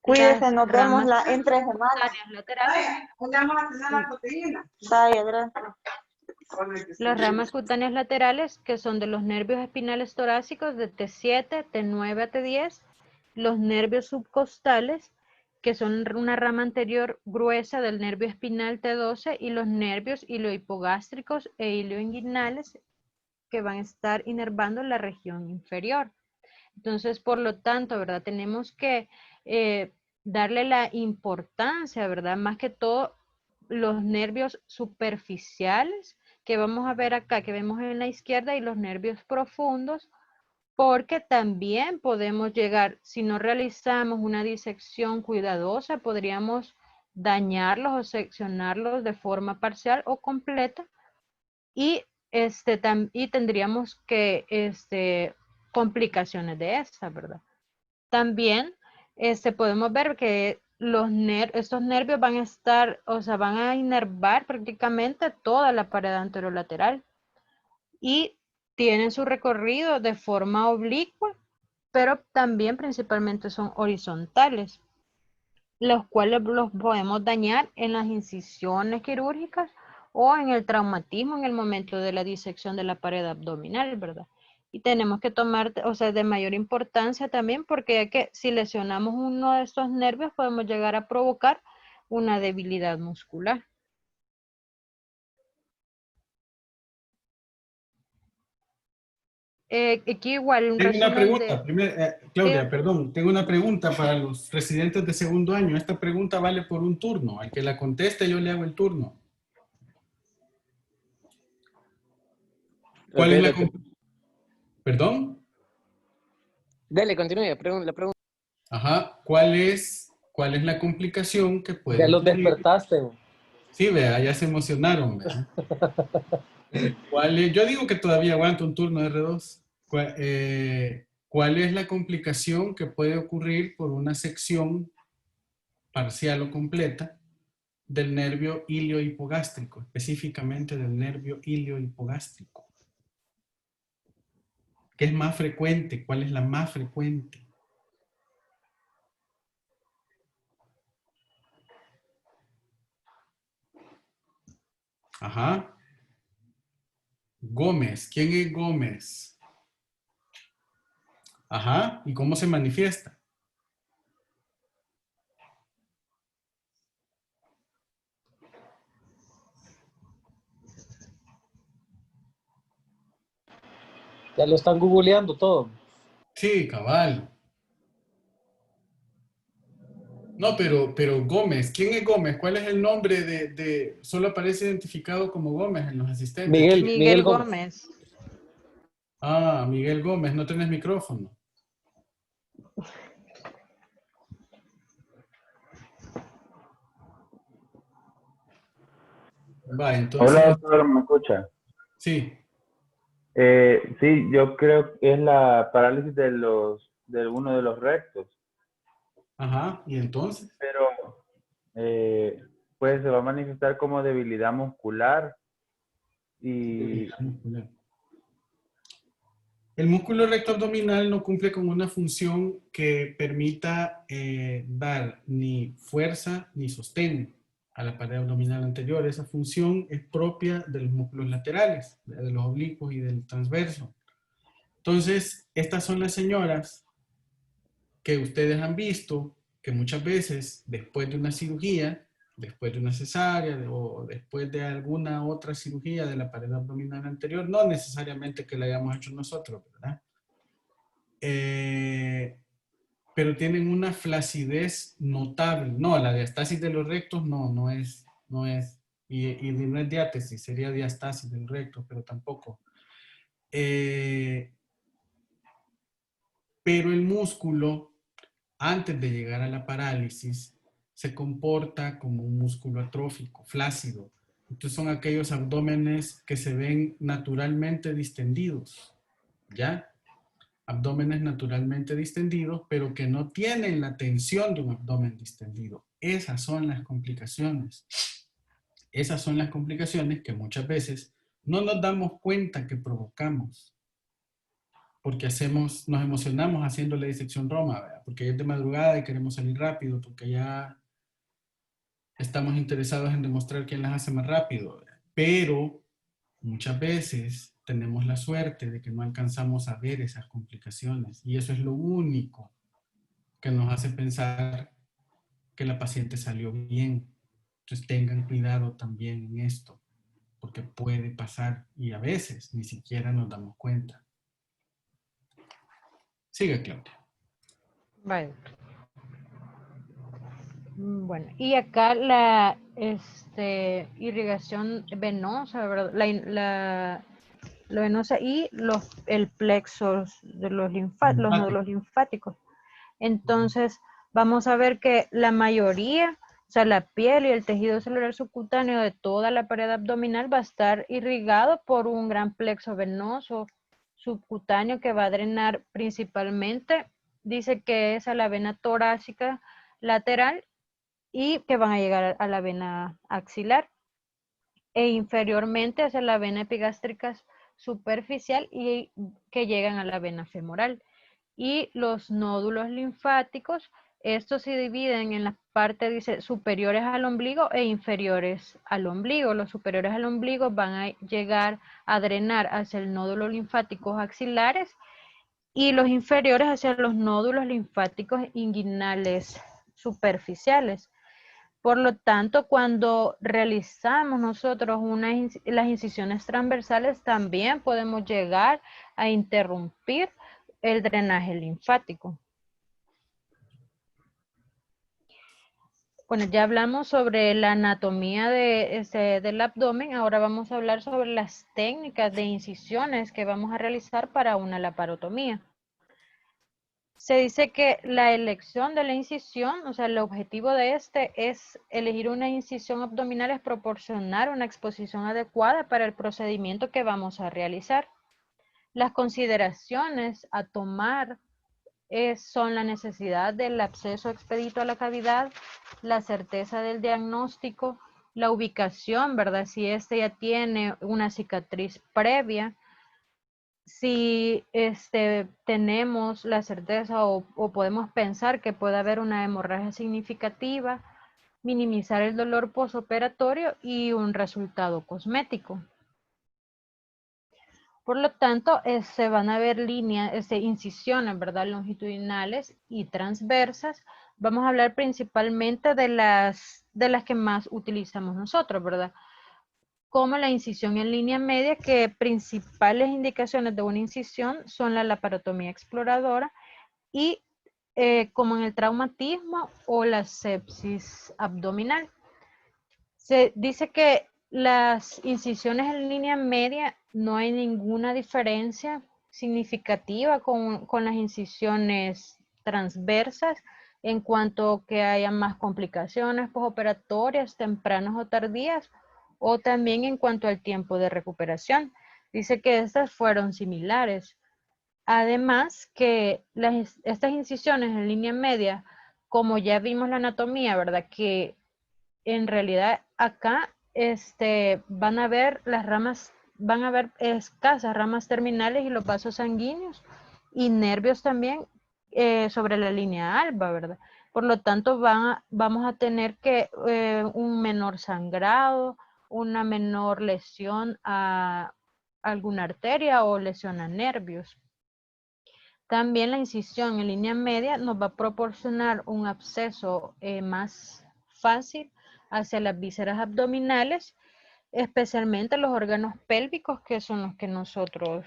S7: Cuídese, nos vemos en 3 semanas.
S2: Las ramas cutáneas laterales, que son de los nervios espinales torácicos de T7, T9 a T10, los nervios subcostales, que son una rama anterior gruesa del nervio espinal T12, y los nervios iliohipogástricos e ilioinguinales, que van a estar inervando la región inferior. Entonces, por lo tanto, ¿verdad? Tenemos que darle la importancia, ¿verdad? Más que todo, los nervios superficiales, que vamos a ver acá, que vemos en la izquierda, y los nervios profundos, porque también podemos llegar, si no realizamos una disección cuidadosa, podríamos dañarlos o seccionarlos de forma parcial o completa, y tendríamos que complicaciones de esa, ¿verdad? También podemos ver que estos nervios van a estar, o sea, van a inervar prácticamente toda la pared anterolateral y tienen su recorrido de forma oblicua, pero también principalmente son horizontales, los cuales los podemos dañar en las incisiones quirúrgicas o en el traumatismo en el momento de la disección de la pared abdominal, ¿verdad? Y tenemos que tomar, o sea, de mayor importancia también, porque ya que si lesionamos uno de estos nervios podemos llegar a provocar una debilidad muscular. Aquí igual un
S1: Tengo una
S2: resumen
S1: pregunta,
S2: de...
S1: Claudia,
S2: Sí.
S1: perdón, tengo una pregunta para los residentes de segundo año. Esta pregunta vale por un turno. Al que la conteste yo le hago el turno. ¿Cuál es la... ¿Perdón?
S4: Dale, continúe, la pregunta.
S1: Ajá. ¿Cuál es la complicación que puede
S3: Ya los
S1: ocurrir?
S3: despertaste.
S1: Sí, vea, ya se emocionaron, vea. Yo digo que todavía aguanto un turno R2. ¿Cuál es la complicación que puede ocurrir por una sección parcial o completa del nervio ilio-hipogástrico, específicamente del nervio ilio-hipogástrico? ¿Qué es más frecuente? ¿Cuál es la más frecuente? Ajá. Gómez. ¿Quién es Gómez? Ajá. ¿Y cómo se manifiesta?
S3: Ya lo están googleando todo.
S1: Sí, cabal. No, pero Gómez, ¿quién es Gómez? ¿Cuál es el nombre solo aparece identificado como Gómez en los asistentes? ¿Quién es?
S3: Miguel
S2: Miguel
S3: Gómez.
S2: Gómez.
S1: Ah, Miguel Gómez, no tenés micrófono. Va, entonces,
S8: Hola, doctor, ¿me escucha?
S1: sí.
S8: Sí, yo creo que es la parálisis de uno de los rectos,
S1: Ajá, y entonces.
S8: pero pues se va a manifestar como debilidad muscular y
S1: Debilidad muscular. El músculo recto abdominal no cumple con una función que permita dar ni fuerza ni sostén a la pared abdominal anterior. Esa función es propia de los músculos laterales, de los oblicuos y del transverso. Entonces, estas son las señoras que ustedes han visto que muchas veces después de una cirugía, después de una cesárea o después de alguna otra cirugía de la pared abdominal anterior, no necesariamente que la hayamos hecho nosotros, ¿verdad? Pero tienen una flacidez notable. No, la diastasis de los rectos no es, y no es diátesis, sería diastasis del recto, pero tampoco. Pero el músculo, antes de llegar a la parálisis, se comporta como un músculo atrófico, flácido. Entonces son aquellos abdómenes que se ven naturalmente distendidos, ¿ya? Abdómenes naturalmente distendidos, pero que no tienen la tensión de un abdomen distendido. Esas son las complicaciones. Esas son las complicaciones que muchas veces no nos damos cuenta que provocamos. Porque nos emocionamos haciendo la disección Roma, ¿verdad? Porque es de madrugada y queremos salir rápido, porque ya estamos interesados en demostrar quién las hace más rápido, ¿verdad? Pero muchas veces tenemos la suerte de que no alcanzamos a ver esas complicaciones y eso es lo único que nos hace pensar que la paciente salió bien. Entonces tengan cuidado también en esto, porque puede pasar y a veces ni siquiera nos damos cuenta. Sigue, Claudia.
S2: Vale. Bueno, y acá la irrigación venosa, ¿verdad? La venosa y el plexo de los nódulos linfáticos. Entonces, vamos a ver que la mayoría, o sea, la piel y el tejido celular subcutáneo de toda la pared abdominal va a estar irrigado por un gran plexo venoso subcutáneo que va a drenar principalmente, dice que es a la vena torácica lateral y que van a llegar a la vena axilar e inferiormente hacia la vena epigástrica superficial y que llegan a la vena femoral. Y los nódulos linfáticos, estos se dividen en la parte, dice, superiores al ombligo e inferiores al ombligo. Los superiores al ombligo van a llegar a drenar hacia el nódulo linfático axilares y los inferiores hacia los nódulos linfáticos inguinales superficiales. Por lo tanto, cuando realizamos nosotros las incisiones transversales, también podemos llegar a interrumpir el drenaje linfático. Bueno, ya hablamos sobre la anatomía del abdomen. Ahora vamos a hablar sobre las técnicas de incisiones que vamos a realizar para una laparotomía. Se dice que la elección de la incisión, o sea, el objetivo de es elegir una incisión abdominal, es proporcionar una exposición adecuada para el procedimiento que vamos a realizar. Las consideraciones a tomar son la necesidad del acceso expedito a la cavidad, la certeza del diagnóstico, la ubicación, ¿verdad? Si este ya tiene una cicatriz previa, si tenemos la certeza o podemos pensar que puede haber una hemorragia significativa, minimizar el dolor postoperatorio y un resultado cosmético. Por lo tanto, se van a ver líneas, incisiones, ¿verdad? Longitudinales y transversas. Vamos a hablar principalmente de las que más utilizamos nosotros, ¿verdad? Como la incisión en línea media, que principales indicaciones de una incisión son la laparotomía exploradora y como en el traumatismo o la sepsis abdominal. Se dice que las incisiones en línea media no hay ninguna diferencia significativa con las incisiones transversas en cuanto que haya más complicaciones postoperatorias, tempranas o tardías, o también en cuanto al tiempo de recuperación. Dice que estas fueron similares. Además que estas incisiones en línea media, como ya vimos la anatomía, ¿verdad? Que en realidad acá van a ver las ramas, van a ver escasas ramas terminales y los vasos sanguíneos y nervios también sobre la línea alba, ¿verdad? Por lo tanto, vamos a tener un menor sangrado, una menor lesión a alguna arteria o lesión a nervios. También la incisión en línea media nos va a proporcionar un acceso más fácil hacia las vísceras abdominales, especialmente los órganos pélvicos, que son los que nosotros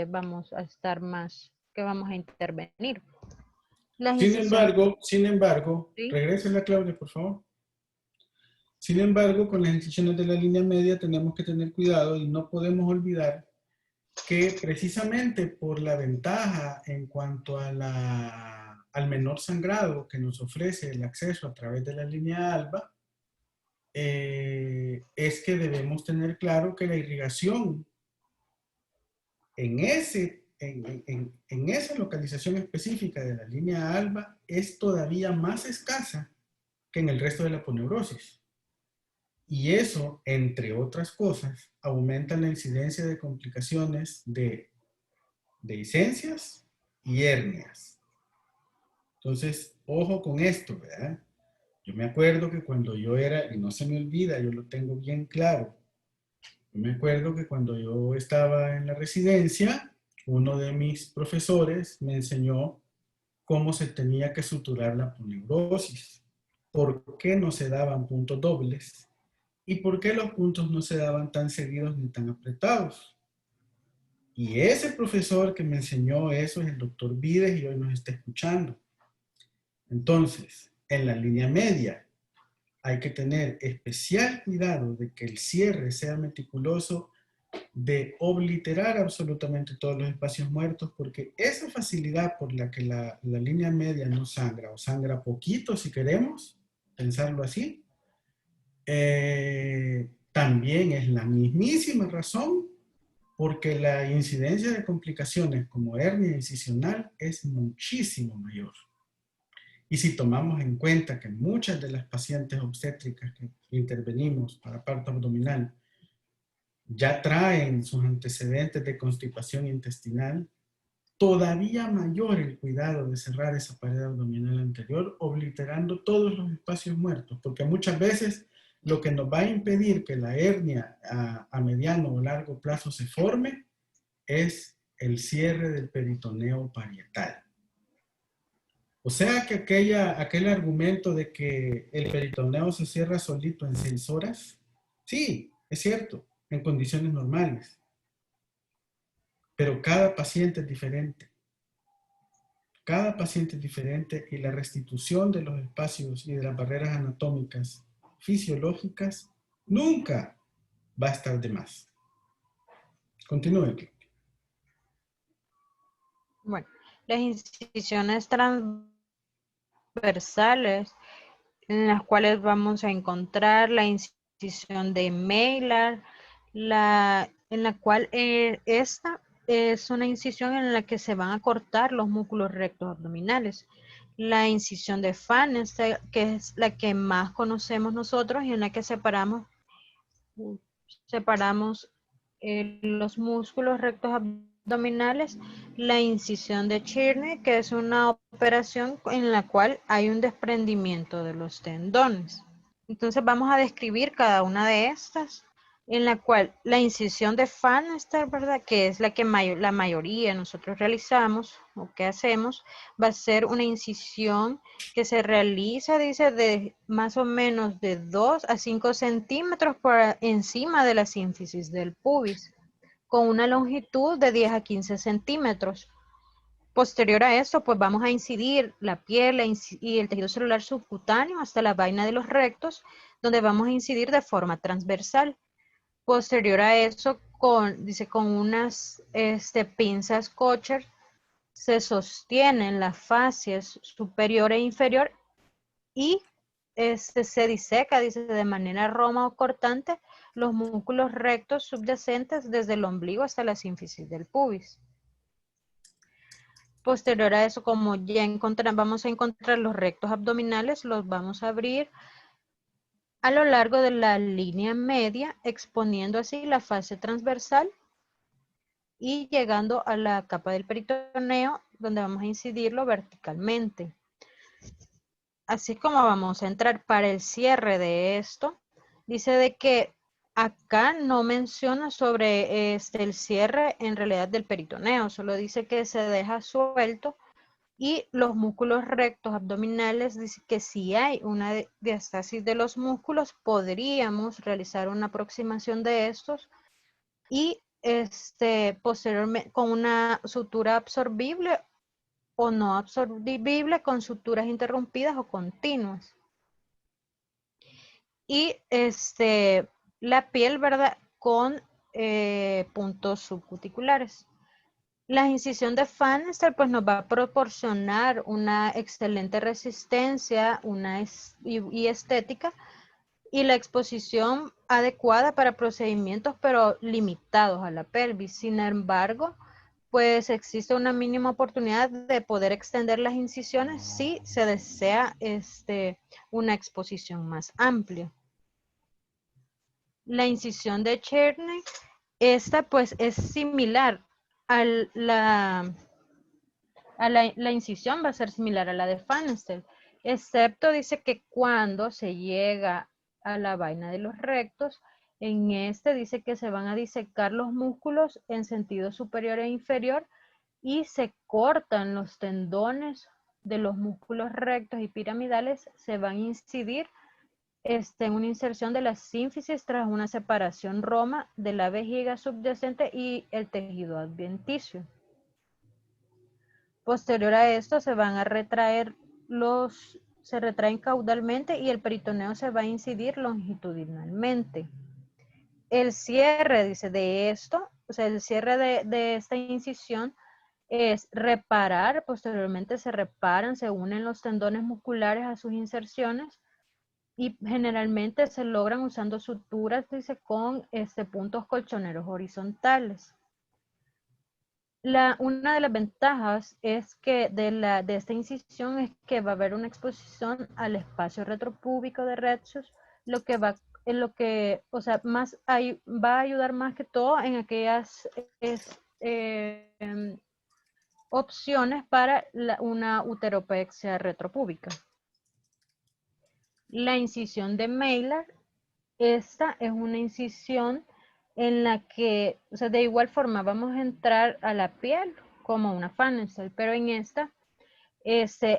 S2: vamos a estar que vamos a intervenir.
S1: Sin embargo, ¿sí? Regrésela, Claudia, por favor. Sin embargo, con las incisiones de la línea media tenemos que tener cuidado y no podemos olvidar que precisamente por la ventaja en cuanto a al menor sangrado que nos ofrece el acceso a través de la línea alba, es que debemos tener claro que la irrigación en esa localización específica de la línea alba es todavía más escasa que en el resto de la aponeurosis. Y eso, entre otras cosas, aumenta la incidencia de complicaciones de dehiscencias y hernias. Entonces, ojo con esto, ¿verdad? Yo me acuerdo que cuando yo era, y no se me olvida, yo lo tengo bien claro, yo me acuerdo que cuando yo estaba en la residencia, uno de mis profesores me enseñó cómo se tenía que suturar la aponeurosis, por qué no se daban puntos dobles y por qué los puntos no se daban tan seguidos ni tan apretados. Y ese profesor que me enseñó eso es el doctor Vides y hoy nos está escuchando. Entonces, en la línea media hay que tener especial cuidado de que el cierre sea meticuloso, de obliterar absolutamente todos los espacios muertos, porque esa facilidad por la que la línea media no sangra, o sangra poquito si queremos pensarlo así, también es la mismísima razón porque la incidencia de complicaciones como hernia incisional es muchísimo mayor. Y si tomamos en cuenta que muchas de las pacientes obstétricas que intervenimos para parto abdominal ya traen sus antecedentes de constipación intestinal, todavía mayor el cuidado de cerrar esa pared abdominal anterior, obliterando todos los espacios muertos, porque muchas veces lo que nos va a impedir que la hernia a mediano o largo plazo se forme es el cierre del peritoneo parietal. O sea que aquel argumento de que el peritoneo se cierra solito en 6 horas, sí, es cierto, en condiciones normales, pero cada paciente es diferente. Cada paciente es diferente y la restitución de los espacios y de las barreras anatómicas fisiológicas nunca va a estar de más. Continúe.
S2: Bueno, las incisiones transversales en las cuales vamos a encontrar la incisión de Maillard, en la cual esta es una incisión en la que se van a cortar los músculos rectos abdominales. La incisión de Pfanstiehl, que es la que más conocemos nosotros y en la que separamos los músculos rectos abdominales. La incisión de Cherney, que es una operación en la cual hay un desprendimiento de los tendones. Entonces vamos a describir cada una de estas, en la cual la incisión de Pfanstiehl, ¿verdad?, que es la que la mayoría nosotros realizamos o que hacemos, va a ser una incisión que se realiza, dice, de más o menos de 2 a 5 centímetros por encima de la sínfisis del pubis, con una longitud de 10 a 15 centímetros. Posterior a eso, pues vamos a incidir la piel y el tejido celular subcutáneo hasta la vaina de los rectos, donde vamos a incidir de forma transversal. Posterior a eso, con unas pinzas Kocher, se sostienen las fascias superior e inferior y se diseca, dice, de manera roma o cortante los músculos rectos subyacentes desde el ombligo hasta la sínfisis del pubis. Posterior a eso, como ya vamos a encontrar los rectos abdominales, los vamos a abrir a lo largo de la línea media, exponiendo así la fase transversal y llegando a la capa del peritoneo, donde vamos a incidirlo verticalmente. Así como vamos a entrar para el cierre de esto, dice de que acá no menciona sobre el cierre en realidad del peritoneo, solo dice que se deja suelto. Y los músculos rectos abdominales, dice que si hay una diástasis de los músculos, podríamos realizar una aproximación de estos y posteriormente con una sutura absorbible o no absorbible, con suturas interrumpidas o continuas. Y la piel, ¿verdad?, con puntos subcuticulares. La incisión de Pfanstiehl pues nos va a proporcionar una excelente resistencia y estética y la exposición adecuada para procedimientos pero limitados a la pelvis. Sin embargo, pues existe una mínima oportunidad de poder extender las incisiones si se desea una exposición más amplia. La incisión de Cherney, esta pues es similar a la incisión, va a ser similar a la de Pfanstiehl, excepto dice que cuando se llega a la vaina de los rectos, en dice que se van a disecar los músculos en sentido superior e inferior y se cortan los tendones de los músculos rectos y piramidales, se van a incidir en una inserción de la sínfisis tras una separación roma de la vejiga subyacente y el tejido adventicio. Posterior a esto se van a retraer se retraen caudalmente y el peritoneo se va a incidir longitudinalmente. El cierre, dice, de esto, o sea, el cierre de esta incisión es reparar, posteriormente se reparan, se unen los tendones musculares a sus inserciones y generalmente se logran usando suturas, dice, con puntos colchoneros horizontales. Una de las ventajas es que de esta incisión es que va a haber una exposición al espacio retropúbico de rectus, lo que va a ayudar más que todo en aquellas opciones para una uteropexia retropúbica. La incisión de Maillard, esta es una incisión en la que, o sea, de igual forma vamos a entrar a la piel como una Pfanstiehl, pero en esta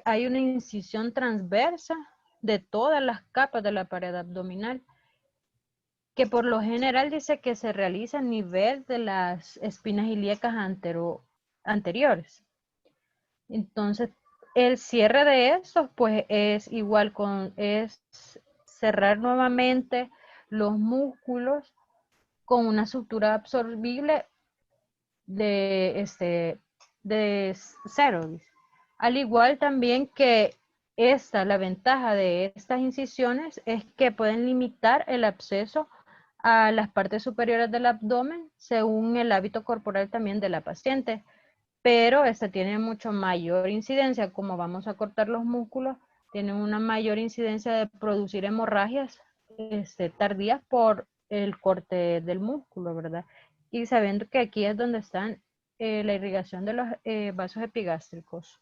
S2: hay una incisión transversa de todas las capas de la pared abdominal, que por lo general dice que se realiza a nivel de las espinas ilíacas anteriores. Entonces, el cierre de estos, pues, es igual es cerrar nuevamente los músculos con una sutura absorbible de 0. Al igual también que la ventaja de estas incisiones es que pueden limitar el acceso a las partes superiores del abdomen según el hábito corporal también de la paciente, pero tiene mucho mayor incidencia, como vamos a cortar los músculos, tienen una mayor incidencia de producir hemorragias tardías por el corte del músculo, ¿verdad? Y sabiendo que aquí es donde están la irrigación de los vasos epigástricos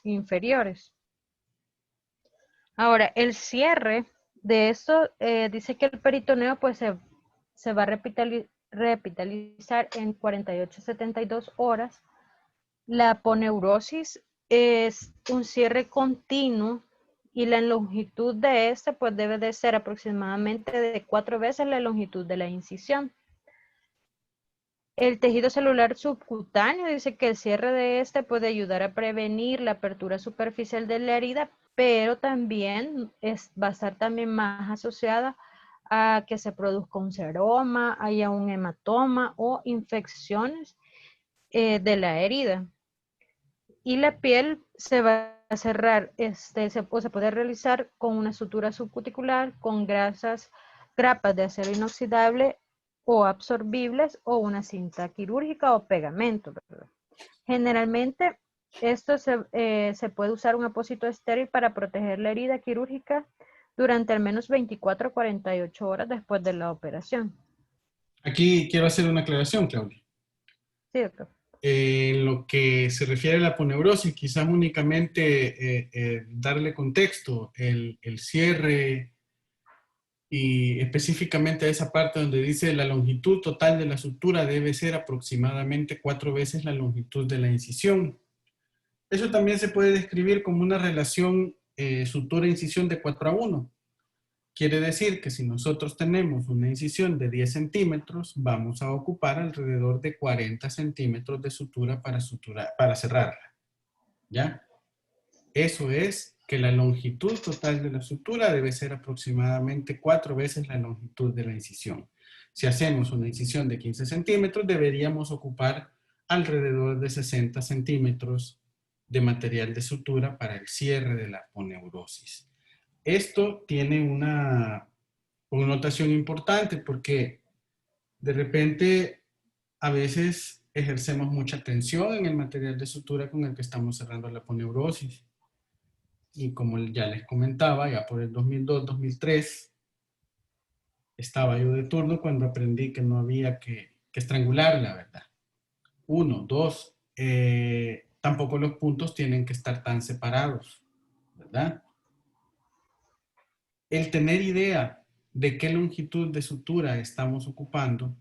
S2: inferiores. Ahora, el cierre de esto dice que el peritoneo pues se va a repitalizar en 48 a 72 horas. La aponeurosis es un cierre continuo y la longitud de pues debe de ser aproximadamente de 4 veces la longitud de la incisión. El tejido celular subcutáneo dice que el cierre de puede ayudar a prevenir la apertura superficial de la herida, pero también va a estar también más asociada a que se produzca un seroma, haya un hematoma o infecciones de la herida. Y la piel se va a cerrar, se puede realizar con una sutura subcuticular, con grapas de acero inoxidable o absorbibles o una cinta quirúrgica o pegamento, ¿verdad? Generalmente esto se puede usar un apósito estéril para proteger la herida quirúrgica durante al menos 24 a 48 horas después de la operación.
S1: Aquí quiero hacer una aclaración, Claudia.
S2: Sí, doctor.
S1: En lo que se refiere a la aponeurosis, quizás únicamente darle contexto, el cierre y específicamente a esa parte donde dice la longitud total de la sutura debe ser aproximadamente 4 veces la longitud de la incisión. Eso también se puede describir como una relación sutura-incisión de 4:1. Quiere decir que si nosotros tenemos una incisión de 10 centímetros, vamos a ocupar alrededor de 40 centímetros de sutura para cerrarla. ¿Ya? Eso es que la longitud total de la sutura debe ser aproximadamente 4 veces la longitud de la incisión. Si hacemos una incisión de 15 centímetros, deberíamos ocupar alrededor de 60 centímetros de material de sutura para el cierre de la aponeurosis. Esto tiene una connotación importante porque de repente a veces ejercemos mucha tensión en el material de sutura con el que estamos cerrando la aponeurosis. Y como ya les comentaba, ya por el 2002-2003 estaba yo de turno cuando aprendí que no había que estrangularla, ¿verdad? 1, 2, tampoco los puntos tienen que estar tan separados, ¿verdad? El tener idea de qué longitud de sutura estamos ocupando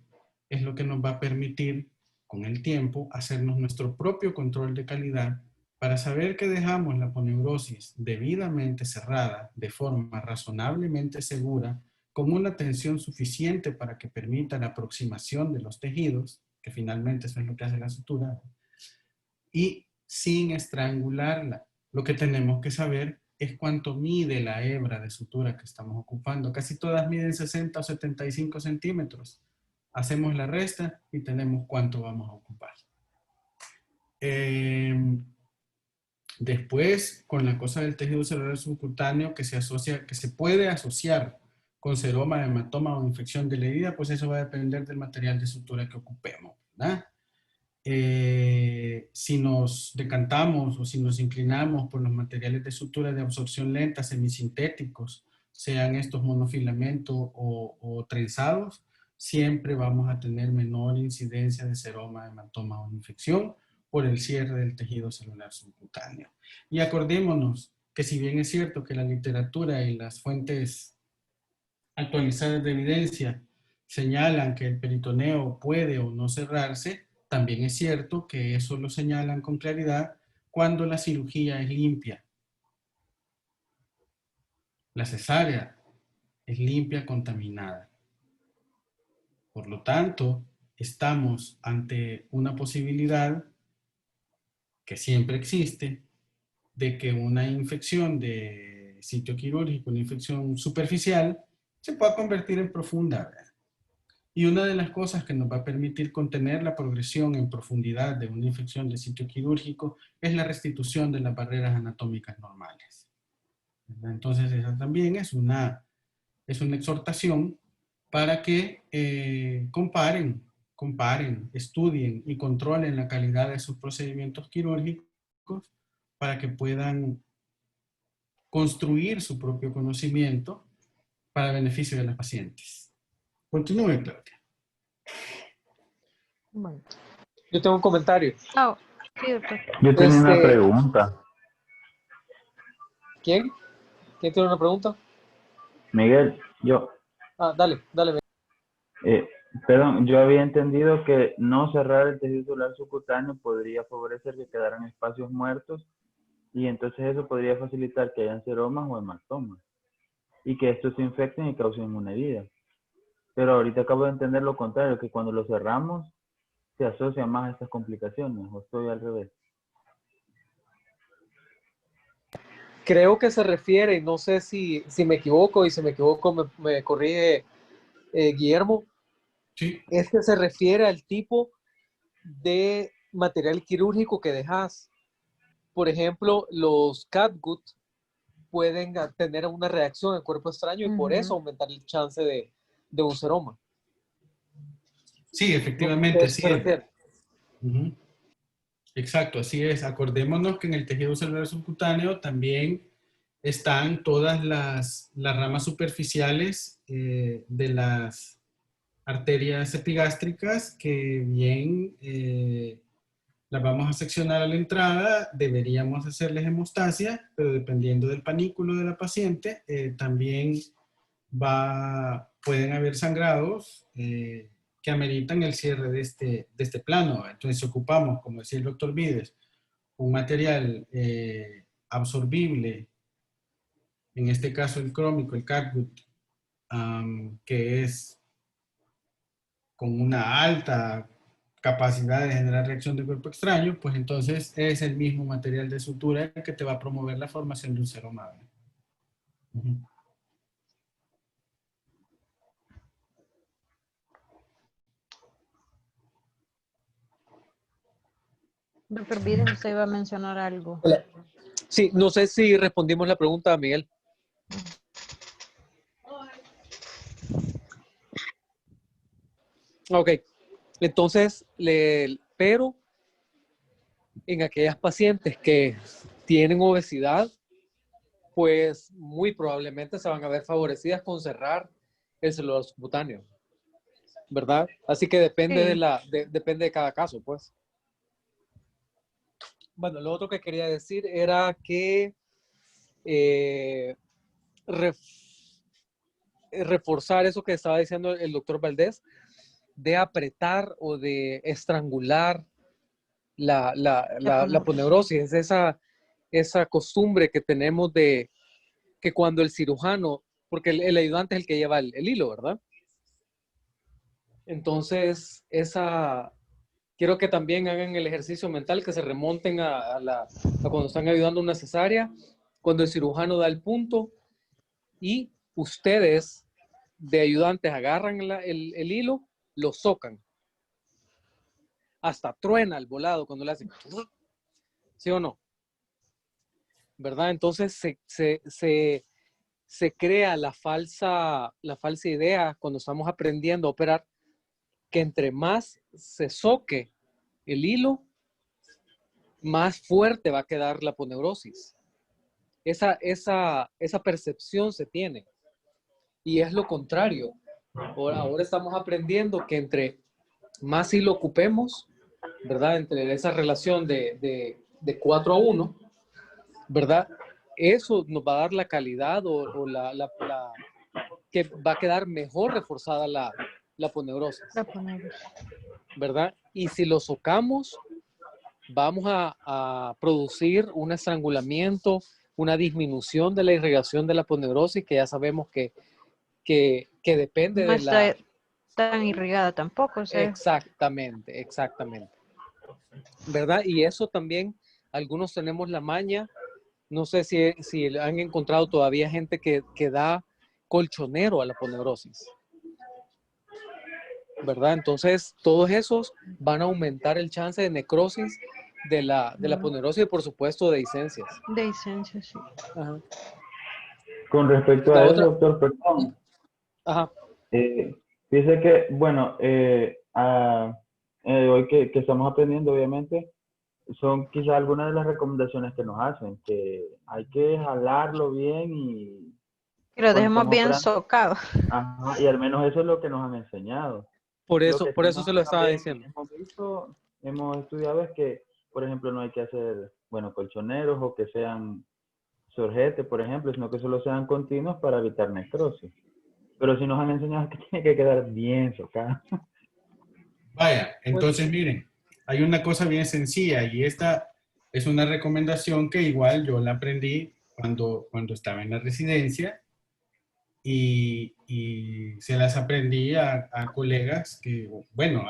S1: es lo que nos va a permitir con el tiempo hacernos nuestro propio control de calidad para saber que dejamos la aponeurosis debidamente cerrada de forma razonablemente segura, con una tensión suficiente para que permita la aproximación de los tejidos, que finalmente eso es lo que hace la sutura, y sin estrangularla. Lo que tenemos que saber es cuánto mide la hebra de sutura que estamos ocupando. Casi todas miden 60 o 75 centímetros. Hacemos la resta y tenemos cuánto vamos a ocupar. Después, con la cosa del tejido celular subcutáneo que se puede asociar con seroma, hematoma o infección de la herida, pues eso va a depender del material de sutura que ocupemos, ¿verdad? Si nos decantamos o si nos inclinamos por los materiales de sutura de absorción lenta, semisintéticos, sean estos monofilamentos o trenzados, siempre vamos a tener menor incidencia de seroma, hematoma o infección por el cierre del tejido celular subcutáneo. Y acordémonos que si bien es cierto que la literatura y las fuentes actualizadas de evidencia señalan que el peritoneo puede o no cerrarse, también es cierto que eso lo señalan con claridad cuando la cirugía es limpia. La cesárea es limpia, contaminada. Por lo tanto, estamos ante una posibilidad que siempre existe de que una infección de sitio quirúrgico, una infección superficial, se pueda convertir en profunda, ¿verdad? Y una de las cosas que nos va a permitir contener la progresión en profundidad de una infección de sitio quirúrgico es la restitución de las barreras anatómicas normales, ¿verdad? Entonces, esa también es una exhortación para que comparen, estudien y controlen la calidad de sus procedimientos quirúrgicos para que puedan construir su propio conocimiento para beneficio de los pacientes. Continúe, Claudia.
S2: Bueno.
S3: Yo tengo un comentario.
S2: Oh, sí, doctor.
S8: Yo tenía una pregunta.
S3: ¿Quién? ¿Quién tiene una pregunta?
S8: Miguel, yo.
S3: Ah, dale.
S8: Perdón, yo había entendido que no cerrar el tejido celular subcutáneo podría favorecer que quedaran espacios muertos y entonces eso podría facilitar que hayan seromas o hematomas y que estos se infecten y causen una herida. Pero ahorita acabo de entender lo contrario, que cuando lo cerramos se asocia más a estas complicaciones, o estoy al revés.
S3: Creo que se refiere, no sé si me equivoco, y si me equivoco me corrige Guillermo.
S1: Sí.
S3: Es que se refiere al tipo de material quirúrgico que dejas. Por ejemplo, los catgut pueden tener una reacción en cuerpo extraño y por eso aumentar el chance de un seroma.
S1: Sí, efectivamente,
S3: sí.
S1: Exacto, así es. Acordémonos que en el tejido celular subcutáneo también están todas las ramas superficiales de las arterias epigástricas que bien las vamos a seccionar a la entrada, deberíamos hacerles hemostasia, pero dependiendo del panículo de la paciente, también pueden haber sangrados que ameritan el cierre de este plano. Entonces, si ocupamos, como decía el doctor Vides, un material absorbible, en este caso el crómico, el catgut, que es con una alta capacidad de generar reacción de cuerpo extraño, pues entonces es el mismo material de sutura que te va a promover la formación de un seroma.
S2: Doctor Biden, usted iba a mencionar algo.
S3: Sí, no sé si respondimos la pregunta a Miguel. Ok, entonces, pero en aquellas pacientes que tienen obesidad, pues muy probablemente se van a ver favorecidas con cerrar el celular subcutáneo, ¿verdad? Así que depende, sí, depende de cada caso, pues. Bueno, lo otro que quería decir era que reforzar eso que estaba diciendo el doctor Valdés, de apretar o de estrangular la poneurosis. Es esa costumbre que tenemos de que cuando el cirujano, porque el ayudante es el que lleva el hilo, ¿verdad? Entonces, quiero que también hagan el ejercicio mental, que se remonten a cuando están ayudando una cesárea, cuando el cirujano da el punto y ustedes de ayudantes agarran el hilo, lo socan. Hasta truena el volado cuando le hacen. ¿Sí o no? ¿Verdad? Entonces se crea la falsa idea cuando estamos aprendiendo a operar, que entre más se soque el hilo, más fuerte va a quedar la poneurosis. Esa percepción se tiene. Y es lo contrario. Ahora estamos aprendiendo que entre más hilo ocupemos, ¿verdad? Entre esa relación de 4:1, ¿verdad? Eso nos va a dar la calidad que va a quedar mejor reforzada la poneurosis. ¿Verdad? Y si lo socamos, vamos a producir un estrangulamiento, una disminución de la irrigación de la aponeurosis, que ya sabemos que depende
S2: No
S3: de la...
S2: está tan irrigada tampoco, o sea,
S3: Exactamente, exactamente. ¿Verdad? Y eso también, algunos tenemos la maña, no sé si han encontrado todavía gente que da colchonero a la aponeurosis. ¿Verdad? Entonces, todos esos van a aumentar el chance de necrosis de la aponeurosis y, por supuesto, de licencias.
S2: de licencia, sí.
S3: Ajá.
S8: Con respecto
S3: La
S8: a
S3: otra-
S8: eso, doctor, perdón.
S3: Ajá.
S8: Dice que, bueno, hoy que estamos aprendiendo, obviamente, son quizás algunas de las recomendaciones que nos hacen, que hay que jalarlo bien y
S2: Que lo
S8: cuando
S2: dejemos
S8: estamos
S2: bien
S8: operando,
S2: socado.
S8: ajá, y al menos eso es lo que nos han enseñado.
S3: Por
S8: Lo que
S3: eso
S8: sí
S3: se lo estaba
S8: también
S3: diciendo.
S8: hemos visto, hemos estudiado es que, por ejemplo, no hay que hacer, bueno, colchoneros o que sean sorjetes, por ejemplo, sino que solo sean continuos para evitar necrosis. Pero sí nos han enseñado que tiene que quedar bien socado.
S1: Vaya, entonces miren, hay una cosa bien sencilla y esta es una recomendación que igual yo la aprendí cuando estaba en la residencia y se las aprendí a colegas que, bueno,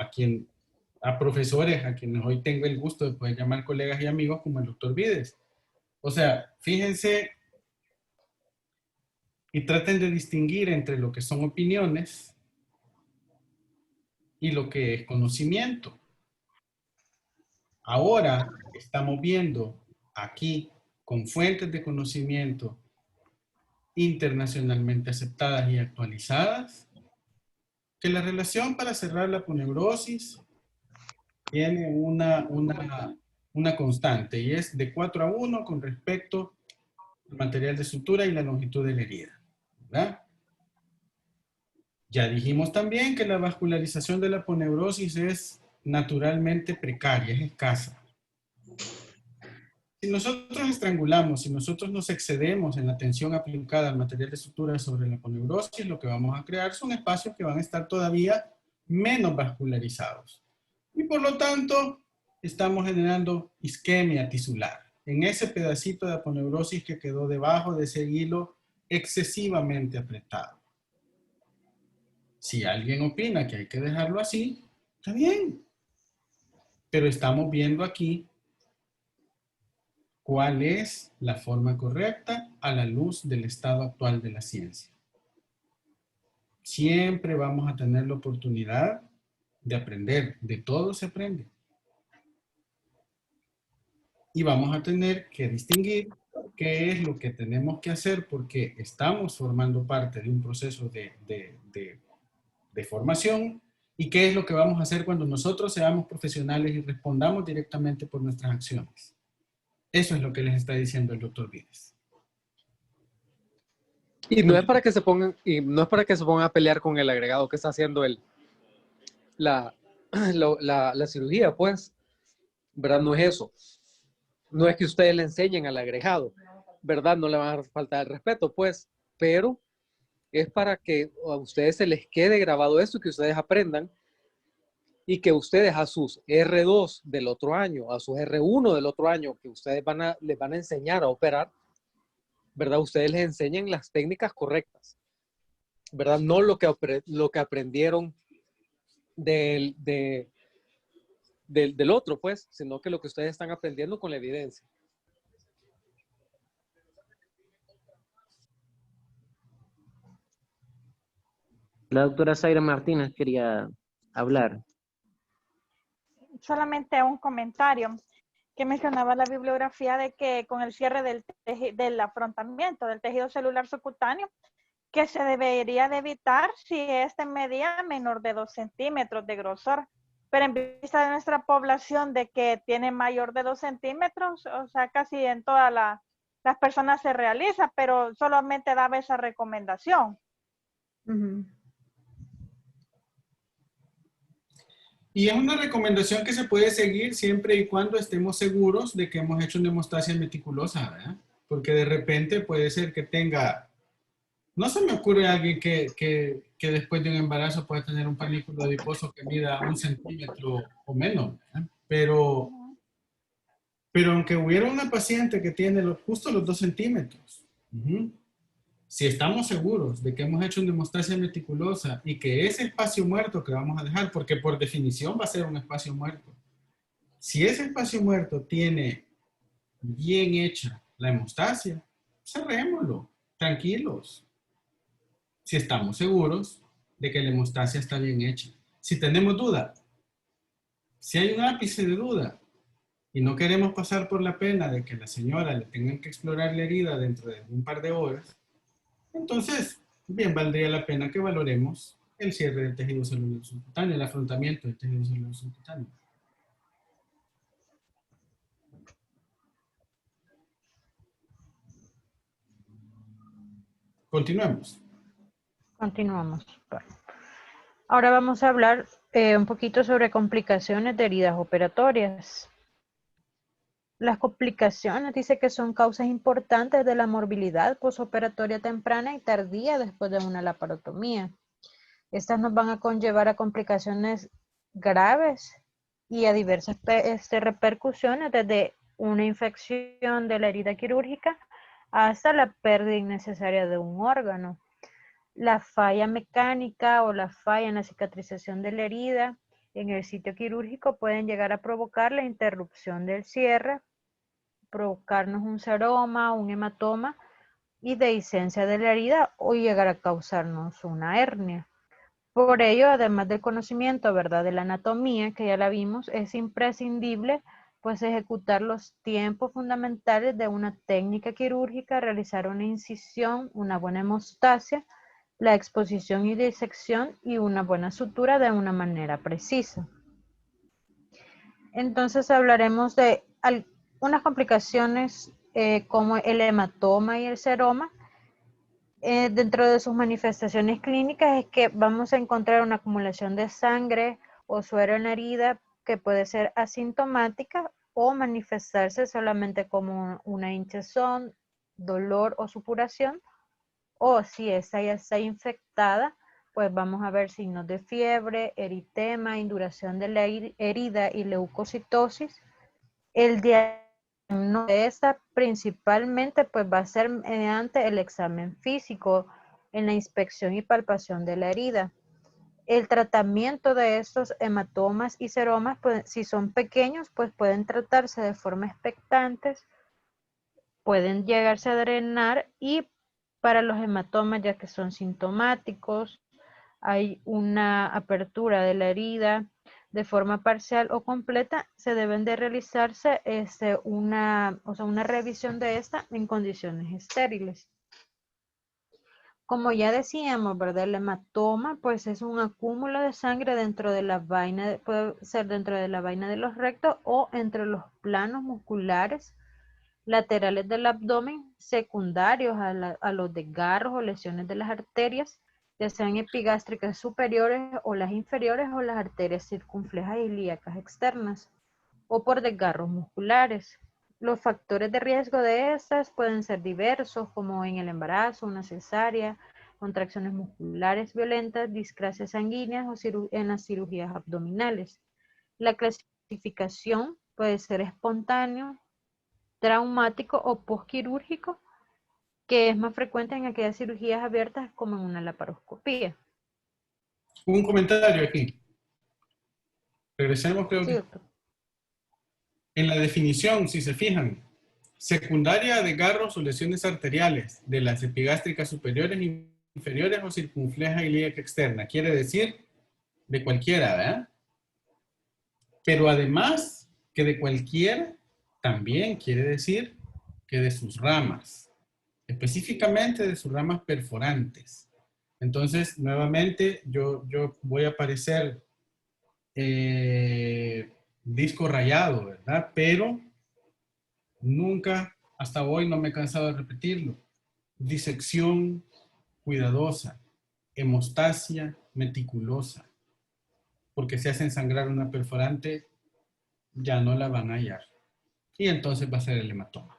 S1: a profesores a quienes hoy tengo el gusto de poder llamar colegas y amigos como el doctor Vides. O sea, fíjense y traten de distinguir entre lo que son opiniones y lo que es conocimiento. Ahora estamos viendo aquí con fuentes de conocimiento internacionalmente aceptadas y actualizadas que la relación para cerrar la aponeurosis tiene una constante y es de 4:1 con respecto al material de sutura y la longitud de la herida, ¿verdad? Ya dijimos también que la vascularización de la aponeurosis es naturalmente precaria, es escasa. Si nosotros estrangulamos, si nosotros nos excedemos en la tensión aplicada al material de sutura sobre la aponeurosis, lo que vamos a crear son espacios que van a estar todavía menos vascularizados. Y por lo tanto, estamos generando isquemia tisular. En ese pedacito de aponeurosis que quedó debajo de ese hilo excesivamente apretado. Si alguien opina que hay que dejarlo así, está bien. Pero estamos viendo aquí cuál es la forma correcta a la luz del estado actual de la ciencia. Siempre vamos a tener la oportunidad de aprender, de todo se aprende. Y vamos a tener que distinguir qué es lo que tenemos que hacer porque estamos formando parte de un proceso de formación y qué es lo que vamos a hacer cuando nosotros seamos profesionales y respondamos directamente por nuestras acciones. Eso es lo que les está diciendo el doctor Vides.
S3: Y no es para que se pongan, a pelear con el agregado que está haciendo la cirugía, pues, ¿verdad? No es eso. No es que ustedes le enseñen al agregado, ¿verdad? No le van a faltar el respeto, pues, pero es para que a ustedes se les quede grabado esto y que ustedes aprendan y que ustedes a sus R2 del otro año, a sus R1 del otro año, que ustedes les van a enseñar a operar, ¿verdad? Ustedes les enseñen las técnicas correctas, ¿verdad? No lo que aprendieron del otro, pues, sino que lo que ustedes están aprendiendo con la evidencia.
S4: La doctora Zaira Martínez quería hablar.
S5: Solamente un comentario que mencionaba la bibliografía de que con el cierre del afrontamiento del tejido celular subcutáneo, que se debería de evitar si este medía menor de 2 centímetros de grosor. Pero en vista de nuestra población de que tiene mayor de 2 centímetros, o sea, casi en todas las personas se realiza, pero solamente daba esa recomendación.
S1: Y es una recomendación que se puede seguir siempre y cuando estemos seguros de que hemos hecho una hemostasia meticulosa, ¿verdad? Porque de repente puede ser que tenga, no se me ocurre a alguien que después de un embarazo pueda tener un panículo adiposo que mida 1 centímetro o menos, ¿verdad? Pero Pero aunque hubiera una paciente que tiene justo los 2 centímetros, si estamos seguros de que hemos hecho una hemostasia meticulosa y que ese espacio muerto que vamos a dejar, porque por definición va a ser un espacio muerto, si ese espacio muerto tiene bien hecha la hemostasia, cerrémoslo, tranquilos. Si estamos seguros de que la hemostasia está bien hecha. Si tenemos duda, si hay un ápice de duda y no queremos pasar por la pena de que la señora le tengan que explorar la herida dentro de un par de horas, entonces bien valdría la pena que valoremos el cierre del tejido celular subcutáneo, el afrontamiento del tejido celular subcutáneo. Continuemos.
S2: Continuamos. Ahora vamos a hablar un poquito sobre complicaciones de heridas operatorias. Las complicaciones dice que son causas importantes de la morbilidad posoperatoria temprana y tardía después de una laparotomía. Estas nos van a conllevar a complicaciones graves y a diversas repercusiones, desde una infección de la herida quirúrgica hasta la pérdida innecesaria de un órgano. La falla mecánica o la falla en la cicatrización de la herida en el sitio quirúrgico pueden llegar a provocar la interrupción del cierre, provocarnos un seroma, un hematoma y dehiscencia de la herida o llegar a causarnos una hernia. Por ello, además del conocimiento, ¿verdad?, de la anatomía, que ya la vimos, es imprescindible pues ejecutar los tiempos fundamentales de una técnica quirúrgica, realizar una incisión, una buena hemostasia, la exposición y disección y una buena sutura de una manera precisa. Entonces hablaremos de algunas complicaciones como el hematoma y el seroma. Dentro de sus manifestaciones clínicas es que vamos a encontrar una acumulación de sangre o suero en la herida que puede ser asintomática o manifestarse solamente como una hinchazón, dolor o supuración. O si esta ya está infectada, pues vamos a ver signos de fiebre, eritema, induración de la herida y leucocitosis. El diagnóstico de esta principalmente pues va a ser mediante el examen físico en la inspección y palpación de la herida. El tratamiento de estos hematomas y seromas, pues, si son pequeños, pues pueden tratarse de forma expectantes, pueden llegarse a drenar, y para los hematomas, ya que son sintomáticos, hay una apertura de la herida de forma parcial o completa, se deben de realizarse una revisión de esta en condiciones estériles. Como ya decíamos, ¿verdad? El hematoma pues es un acúmulo de sangre dentro de la vaina, puede ser dentro de la vaina de los rectos o entre los planos musculares laterales del abdomen, secundarios a los desgarros o lesiones de las arterias, ya sean epigástricas superiores o las inferiores, o las arterias circunflejas ilíacas externas, o por desgarros musculares. Los factores de riesgo de estas pueden ser diversos, como en el embarazo, una cesárea, contracciones musculares violentas, discrasias sanguíneas o en las cirugías abdominales. La clasificación puede ser espontáneo, traumático o postquirúrgico, que es más frecuente en aquellas cirugías abiertas como en una laparoscopía.
S1: Un comentario aquí. Regresemos, creo
S2: Sí,
S1: que.
S2: doctor.
S1: En la definición, si se fijan, secundaria a desgarros o lesiones arteriales de las epigástricas superiores e inferiores o circunfleja ilíaca externa. Quiere decir de cualquiera, ¿verdad? Pero además que de cualquiera, también quiere decir que de sus ramas, específicamente de sus ramas perforantes. Entonces, nuevamente, yo voy a parecer disco rayado, ¿verdad? Pero nunca, hasta hoy no me he cansado de repetirlo. Disección cuidadosa, hemostasia meticulosa. Porque si hacen sangrar una perforante, ya no la van a hallar. Y entonces va a ser el hematoma,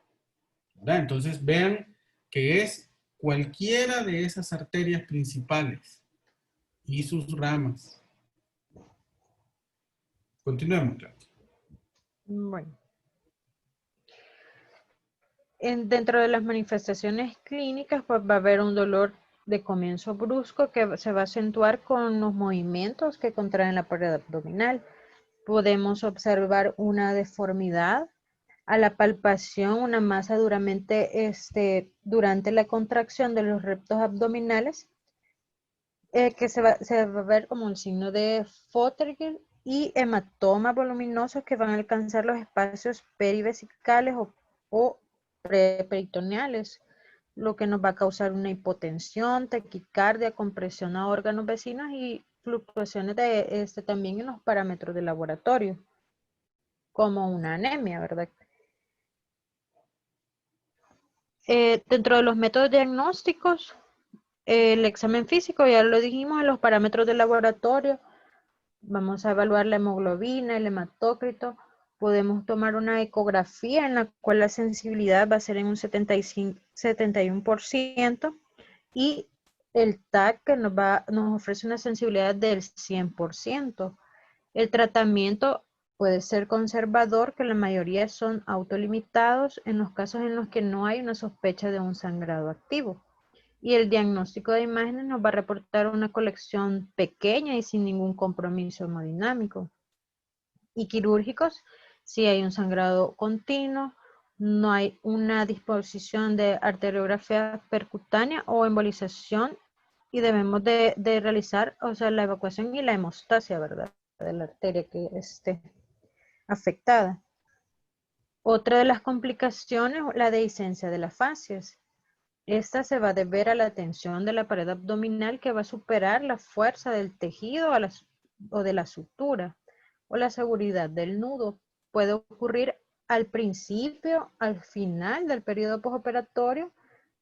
S1: ¿verdad? Entonces vean que es cualquiera de esas arterias principales y sus ramas. Continuemos, Claudia.
S2: Bueno. Dentro de las manifestaciones clínicas, pues va a haber un dolor de comienzo brusco que se va a acentuar con los movimientos que contraen la pared abdominal. Podemos observar una deformidad a la palpación, una masa duramente durante la contracción de los rectos abdominales, que se va a ver como el signo de Foterger, y hematomas voluminosos que van a alcanzar los espacios perivesicales o peritoneales, lo que nos va a causar una hipotensión, taquicardia, compresión a órganos vecinos y fluctuaciones también en los parámetros de laboratorio, como una anemia, ¿verdad? Dentro de los métodos diagnósticos, el examen físico, ya lo dijimos, en los parámetros de laboratorio, vamos a evaluar la hemoglobina, el hematócrito, podemos tomar una ecografía en la cual la sensibilidad va a ser en un 71% y el TAC que nos ofrece una sensibilidad del 100%. El tratamiento puede ser conservador, que la mayoría son autolimitados en los casos en los que no hay una sospecha de un sangrado activo. Y el diagnóstico de imágenes nos va a reportar una colección pequeña y sin ningún compromiso hemodinámico. Y quirúrgicos, si hay un sangrado continuo, no hay una disposición de arteriografía percutánea o embolización, y debemos de realizar, o sea, la evacuación y la hemostasia, ¿verdad?, de la arteria que esté afectada. Otra de las complicaciones, la dehiscencia de las fascias. Esta se va a deber a la tensión de la pared abdominal que va a superar la fuerza del tejido o de la sutura, o la seguridad del nudo. Puede ocurrir al principio, al final del periodo postoperatorio,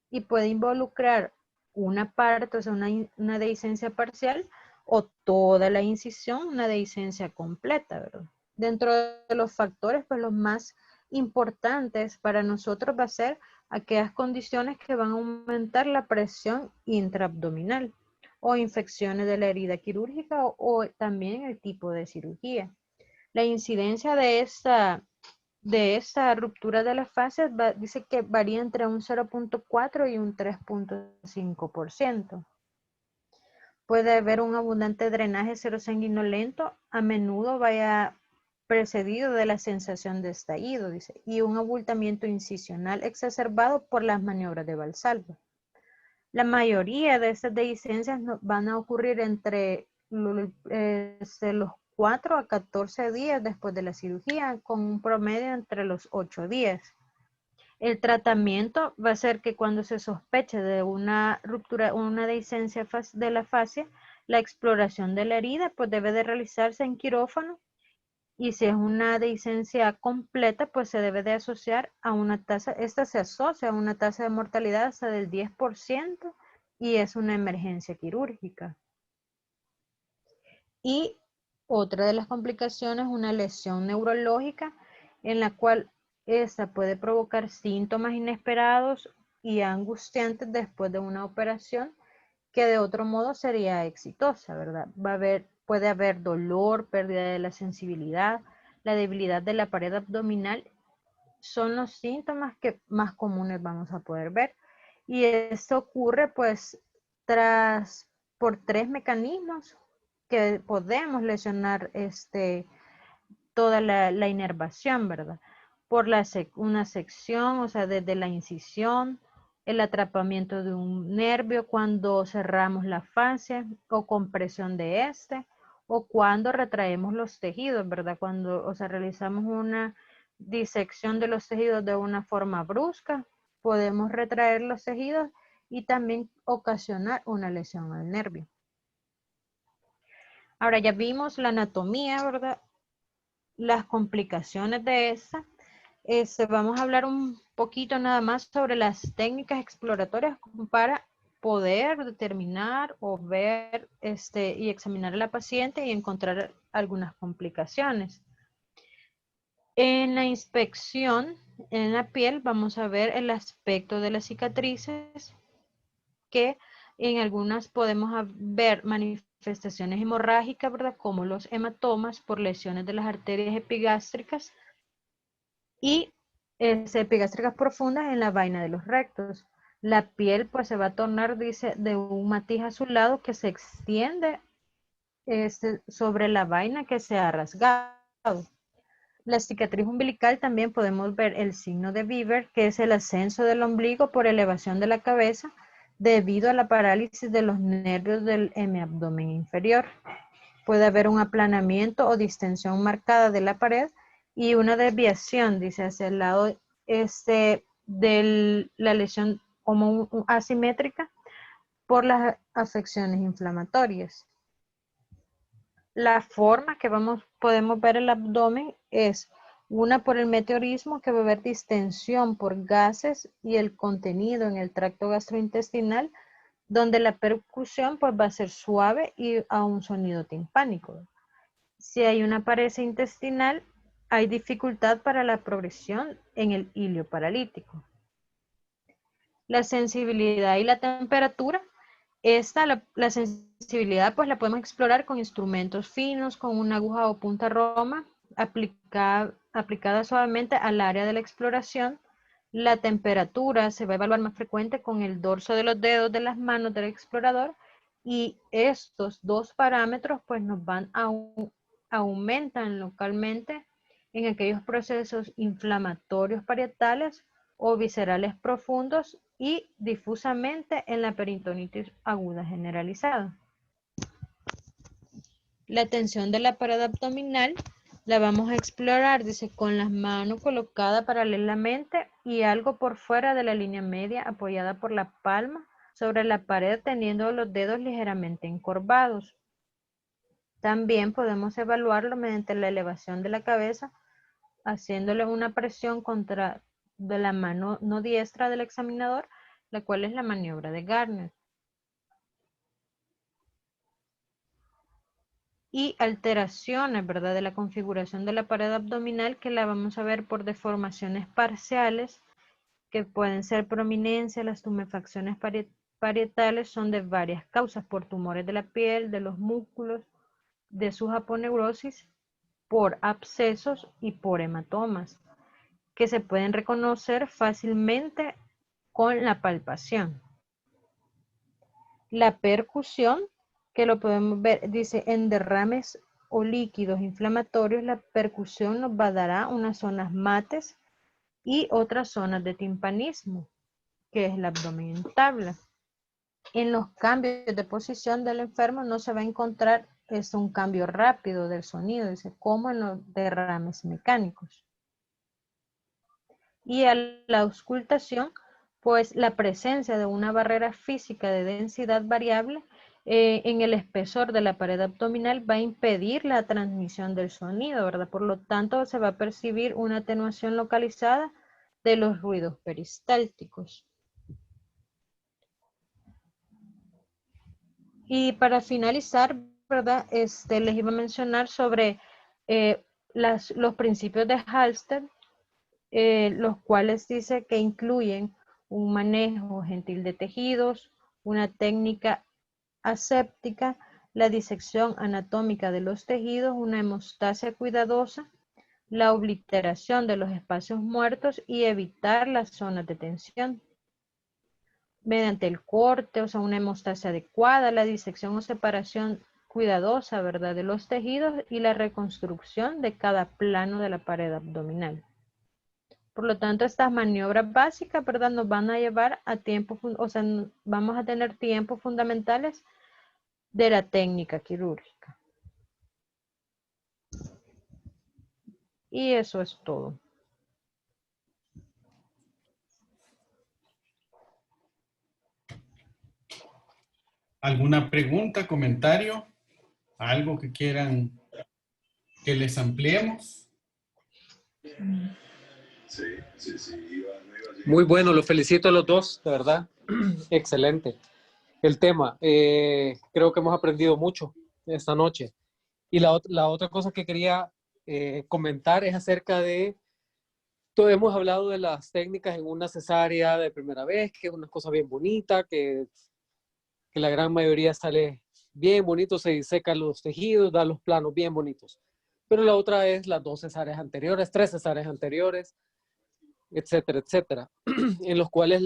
S2: y puede involucrar una parte, o sea, una dehiscencia parcial, o toda la incisión, una dehiscencia completa, ¿verdad? Dentro de los factores, pues los más importantes para nosotros va a ser aquellas condiciones que van a aumentar la presión intraabdominal, o infecciones de la herida quirúrgica, o también el tipo de cirugía. La incidencia de esta ruptura de las fascias dice que varía entre un 0.4 y un 3.5%. Puede haber un abundante drenaje serosanguinolento, a menudo vaya precedido de la sensación de estallido, dice, y un abultamiento incisional exacerbado por las maniobras de Valsalva. La mayoría de estas dehiscencias van a ocurrir entre los 4 a 14 días después de la cirugía, con un promedio entre los 8 días. El tratamiento va a ser que cuando se sospeche de una ruptura, una dehiscencia de la fascia, la exploración de la herida pues debe de realizarse en quirófano, y si es una dehiscencia completa pues se debe de asociar a una tasa, esta se asocia a una tasa de mortalidad hasta del 10% y es una emergencia quirúrgica. Y otra de las complicaciones, una lesión neurológica en la cual esta puede provocar síntomas inesperados y angustiantes después de una operación que de otro modo sería exitosa, ¿verdad? Puede haber dolor, pérdida de la sensibilidad, la debilidad de la pared abdominal, son los síntomas que más comunes vamos a poder ver. Y esto ocurre pues por 3 mecanismos que podemos lesionar toda la inervación, ¿verdad? Por una sección, o sea, desde la incisión, el atrapamiento de un nervio cuando cerramos la fascia o compresión de o cuando retraemos los tejidos, ¿verdad? Cuando, o sea, realizamos una disección de los tejidos de una forma brusca, podemos retraer los tejidos y también ocasionar una lesión al nervio. Ahora ya vimos la anatomía, ¿verdad? Las complicaciones de esta. Vamos a hablar un poquito nada más sobre las técnicas exploratorias para poder determinar o ver y examinar a la paciente y encontrar algunas complicaciones. En la inspección en la piel vamos a ver el aspecto de las cicatrices, que en algunas podemos ver manifestaciones hemorrágicas, ¿verdad? Como los hematomas por lesiones de las arterias epigástricas, y epigástricas profundas en la vaina de los rectos. La piel pues se va a tornar, dice, de un matiz azulado que se extiende sobre la vaina que se ha rasgado. La cicatriz umbilical también podemos ver el signo de Bieber, que es el ascenso del ombligo por elevación de la cabeza debido a la parálisis de los nervios del hemiabdomen inferior. Puede haber un aplanamiento o distensión marcada de la pared y una desviación, dice, hacia el lado de la lesión como asimétrica por las afecciones inflamatorias. La forma que podemos ver el abdomen es una por el meteorismo, que va a haber distensión por gases y el contenido en el tracto gastrointestinal, donde la percusión pues va a ser suave y a un sonido timpánico. Si hay una pared intestinal, hay dificultad para la progresión en el hilio paralítico. La sensibilidad y la temperatura. La sensibilidad pues la podemos explorar con instrumentos finos, con una aguja o punta roma aplicada suavemente al área de la exploración. La temperatura se va a evaluar más frecuente con el dorso de los dedos de las manos del explorador, y estos dos parámetros pues nos aumentan localmente en aquellos procesos inflamatorios parietales o viscerales profundos y difusamente en la peritonitis aguda generalizada. La tensión de la pared abdominal la vamos a explorar, dice, con las manos colocadas paralelamente y algo por fuera de la línea media, apoyada por la palma sobre la pared, teniendo los dedos ligeramente encorvados. También podemos evaluarlo mediante la elevación de la cabeza, haciéndole una presión contra de la mano no diestra del examinador, la cual es la maniobra de Gardner. Y alteraciones, ¿verdad?, de la configuración de la pared abdominal, que la vamos a ver por deformaciones parciales, que pueden ser prominencia. Las tumefacciones parietales son de varias causas, por tumores de la piel, de los músculos, de sus aponeurosis, por abscesos y por hematomas, que se pueden reconocer fácilmente con la palpación. La percusión, que lo podemos ver, dice, en derrames o líquidos inflamatorios, la percusión nos va a dar unas zonas mates y otras zonas de timpanismo, que es el abdomen en tabla. En los cambios de posición del enfermo no se va a encontrar un cambio rápido del sonido, dice, como en los derrames mecánicos. Y a la auscultación, pues la presencia de una barrera física de densidad variable en el espesor de la pared abdominal va a impedir la transmisión del sonido, ¿verdad? Por lo tanto, se va a percibir una atenuación localizada de los ruidos peristálticos. Y para finalizar, ¿verdad? Les iba a mencionar sobre los principios de Halsted, los cuales dice que incluyen un manejo gentil de tejidos, una técnica aséptica, la disección anatómica de los tejidos, una hemostasia cuidadosa, la obliteración de los espacios muertos y evitar las zonas de tensión. Mediante el corte, o sea, una hemostasia adecuada, la disección o separación cuidadosa, ¿verdad?, de los tejidos y la reconstrucción de cada plano de la pared abdominal. Por lo tanto, estas maniobras básicas, ¿verdad?, nos van a llevar a tiempo, o sea, vamos a tener tiempos fundamentales de la técnica quirúrgica. Y eso es todo.
S1: ¿Alguna pregunta, comentario? ¿Algo que quieran que les ampliemos?
S3: Muy bueno, los felicito a los dos, de verdad. Excelente. El tema, creo que hemos aprendido mucho esta noche. Y la otra cosa que quería comentar es acerca de, todos hemos hablado de las técnicas en una cesárea de primera vez, que es una cosa bien bonita, que la gran mayoría sale bien bonito, se disecan los tejidos, da los planos bien bonitos. Pero la otra es las 2 cesáreas anteriores, 3 cesáreas anteriores, etcétera, etcétera, en los cuales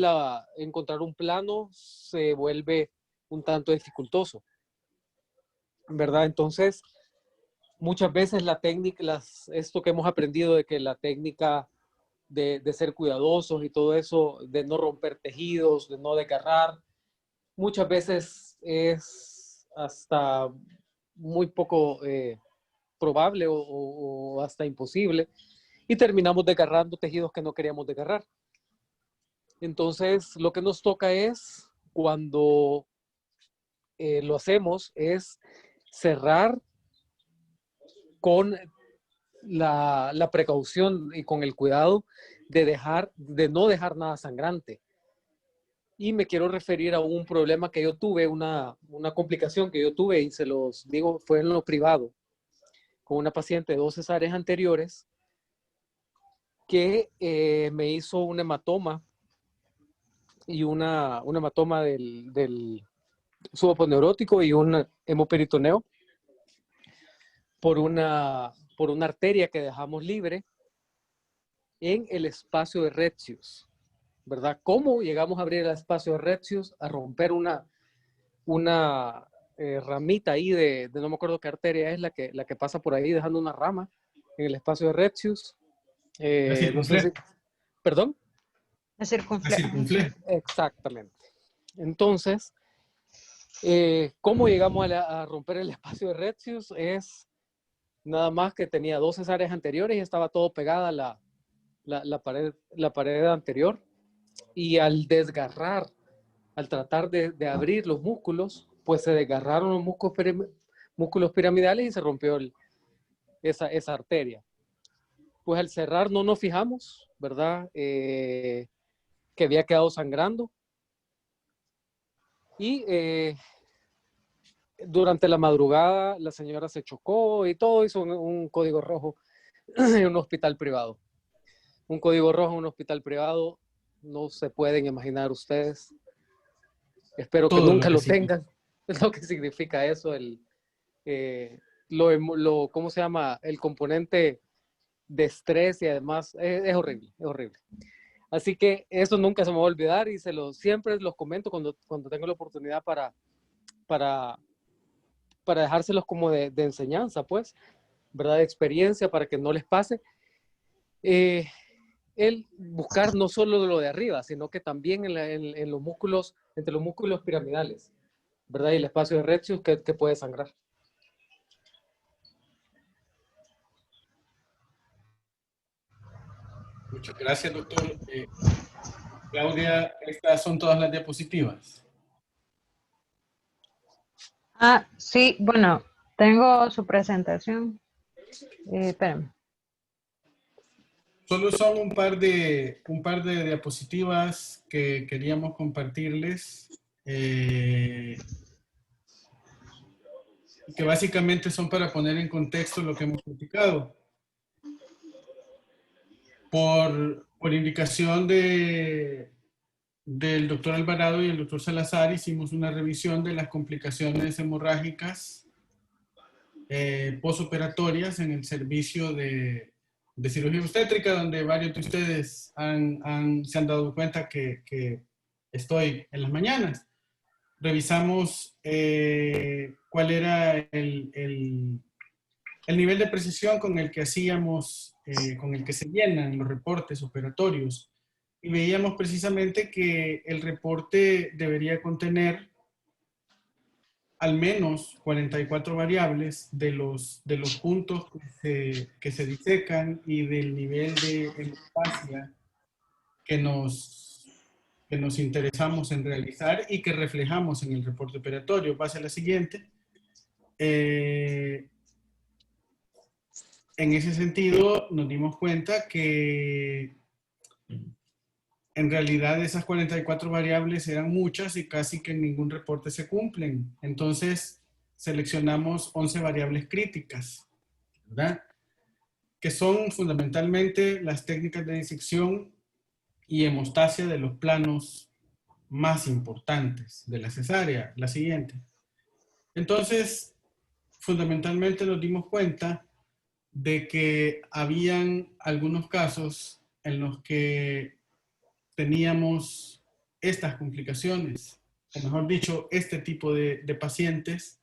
S3: encontrar un plano se vuelve un tanto dificultoso, ¿verdad? Entonces, muchas veces la técnica, esto que hemos aprendido de que la técnica de ser cuidadosos y todo eso, de no romper tejidos, de no desgarrar, muchas veces es hasta muy poco probable o hasta imposible, y terminamos desgarrando tejidos que no queríamos desgarrar. Entonces, lo que nos toca es, cuando lo hacemos, es cerrar con la precaución y con el cuidado de no dejar nada sangrante. Y me quiero referir a un problema que yo tuve, una complicación que yo tuve, y se los digo, fue en lo privado, con una paciente de 2 cesáreas anteriores, que me hizo un hematoma, y un hematoma del subaponeurótico y un hemoperitoneo por una arteria que dejamos libre en el espacio de Retzius, ¿verdad? ¿Cómo llegamos a abrir el espacio de Retzius? A romper una ramita ahí no me acuerdo qué arteria es la que pasa por ahí dejando una rama en el espacio de Retzius. No sé si, ¿perdón?
S2: La circunfleja.
S3: Exactamente. Entonces, ¿cómo llegamos a romper el espacio de Retzius? Es nada más que tenía 2 cesáreas anteriores y estaba todo pegada la pared anterior. Y al desgarrar, al tratar de abrir los músculos, pues se desgarraron los músculos piramidales y se rompió esa arteria. Pues al cerrar no nos fijamos, ¿verdad? Que había quedado sangrando. Y durante la madrugada la señora se chocó y todo, hizo un código rojo en un hospital privado. Un código rojo en un hospital privado, no se pueden imaginar ustedes. Espero que nunca lo tengan. Es lo que significa eso, ¿cómo se llama? El componente de estrés, y además es horrible, es horrible. Así que eso nunca se me va a olvidar, y siempre los comento cuando tengo la oportunidad para dejárselos como de enseñanza, pues, ¿verdad? De experiencia, para que no les pase. El buscar no solo lo de arriba, sino que también en los músculos, entre los músculos piramidales, ¿verdad? Y el espacio de Retzius que puede sangrar.
S1: Muchas gracias, doctor. Claudia, estas son todas las diapositivas.
S2: Sí, bueno, tengo su presentación. Espérame.
S1: Solo son un par de diapositivas que queríamos compartirles, que básicamente son para poner en contexto lo que hemos platicado. Por indicación del doctor Alvarado y el doctor Salazar, hicimos una revisión de las complicaciones hemorrágicas posoperatorias en el servicio de cirugía obstétrica, donde varios de ustedes se han dado cuenta que estoy en las mañanas. Revisamos cuál era el nivel de precisión con el que hacíamos, con el que se llenan los reportes operatorios, y veíamos precisamente que el reporte debería contener al menos 44 variables de los puntos que se disecan y del nivel de hemostasia que nos interesamos en realizar y que reflejamos en el reporte operatorio. Pase a la siguiente. En ese sentido, nos dimos cuenta que en realidad esas 44 variables eran muchas y casi que en ningún reporte se cumplen. Entonces, seleccionamos 11 variables críticas, ¿verdad? Que son fundamentalmente las técnicas de disección y hemostasia de los planos más importantes de la cesárea. La siguiente. Entonces, fundamentalmente nos dimos cuenta de que habían algunos casos en los que teníamos estas complicaciones, o mejor dicho, este tipo de pacientes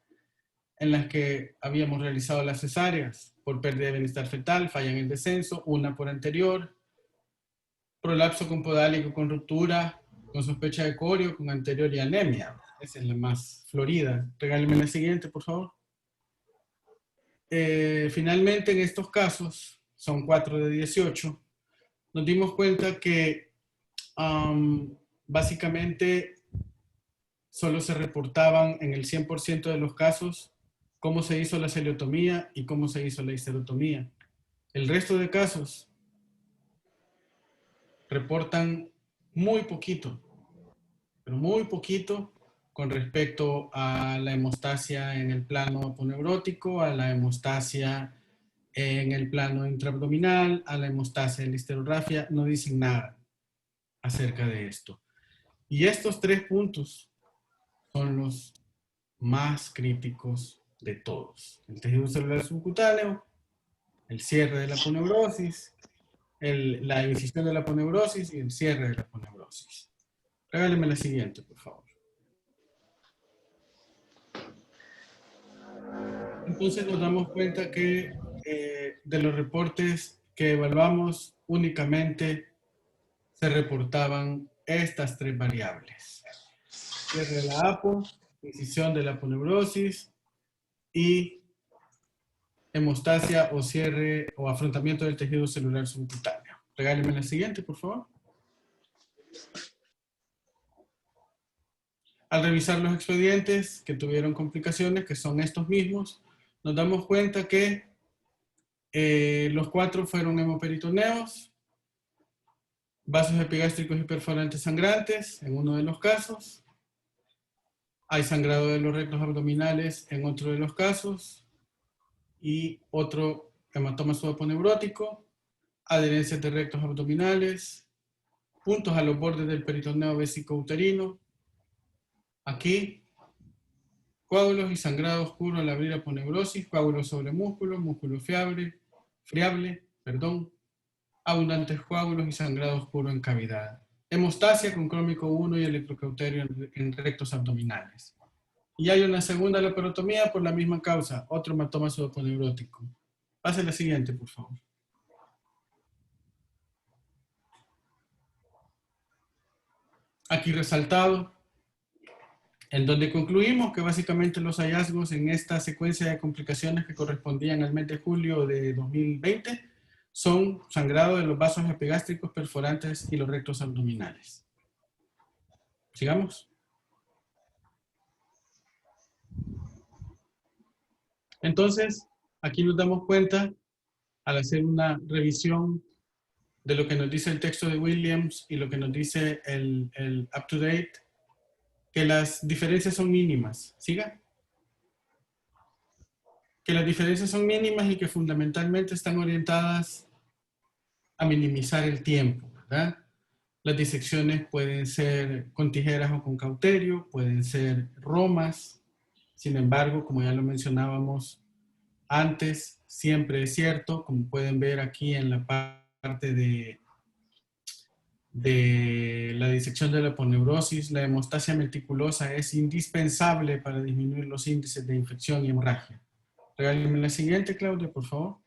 S1: en las que habíamos realizado las cesáreas por pérdida de bienestar fetal, falla en el descenso, una por anterior, prolapso con podálico con ruptura, con sospecha de corio, con anterior y anemia. Esa es la más florida. Regáleme la siguiente, por favor. Finalmente, en estos casos, son 4 de 18, nos dimos cuenta que básicamente solo se reportaban en el 100% de los casos cómo se hizo la celiotomía y cómo se hizo la histerotomía. El resto de casos reportan muy poquito, pero muy poquito con respecto a la hemostasia en el plano aponeurótico, a la hemostasia en el plano intraabdominal, a la hemostasia de la histerografia, no dicen nada acerca de esto. Y estos 3 puntos son los más críticos de todos. El tejido celular subcutáneo, el cierre de la aponeurosis, la incisión de la aponeurosis y el cierre de la aponeurosis. Regáleme la siguiente, por favor. Entonces nos damos cuenta que de los reportes que evaluamos únicamente se reportaban estas 3 variables. Cierre de la apo, incisión de la aponeurosis y hemostasia o cierre o afrontamiento del tejido celular subcutáneo. Regáleme la siguiente, por favor. Al revisar los expedientes que tuvieron complicaciones, que son estos mismos, nos damos cuenta que los 4 fueron hemoperitoneos, vasos epigástricos y perforantes sangrantes en uno de los casos. Hay sangrado de los rectos abdominales en otro de los casos. Y otro hematoma subaponeurótico, adherencias de rectos abdominales, puntos a los bordes del peritoneo vesicouterino. Aquí, coágulos y sangrado oscuro al abrir aponeurosis, coágulos sobre músculo, músculo friable, abundantes coágulos y sangrado oscuro en cavidad. Hemostasia con crómico 1 y electrocauterio en rectos abdominales. Y hay una segunda laparotomía por la misma causa, otro hematoma subaponeurótico. Pase la siguiente, por favor. Aquí resaltado, en donde concluimos que básicamente los hallazgos en esta secuencia de complicaciones que correspondían al mes de julio de 2020 son sangrado de los vasos epigástricos perforantes y los rectos abdominales. Sigamos. Entonces, aquí nos damos cuenta, al hacer una revisión de lo que nos dice el texto de Williams y lo que nos dice el up-to-date, que las diferencias son mínimas. ¿Siga? Que las diferencias son mínimas y que fundamentalmente están orientadas a minimizar el tiempo, ¿verdad? Las disecciones pueden ser con tijeras o con cauterio, pueden ser romas. Sin embargo, como ya lo mencionábamos antes, siempre es cierto, como pueden ver aquí en la parte de la disección de la aponeurosis, la hemostasia meticulosa es indispensable para disminuir los índices de infección y hemorragia. Regálame la siguiente, Claudia, por favor.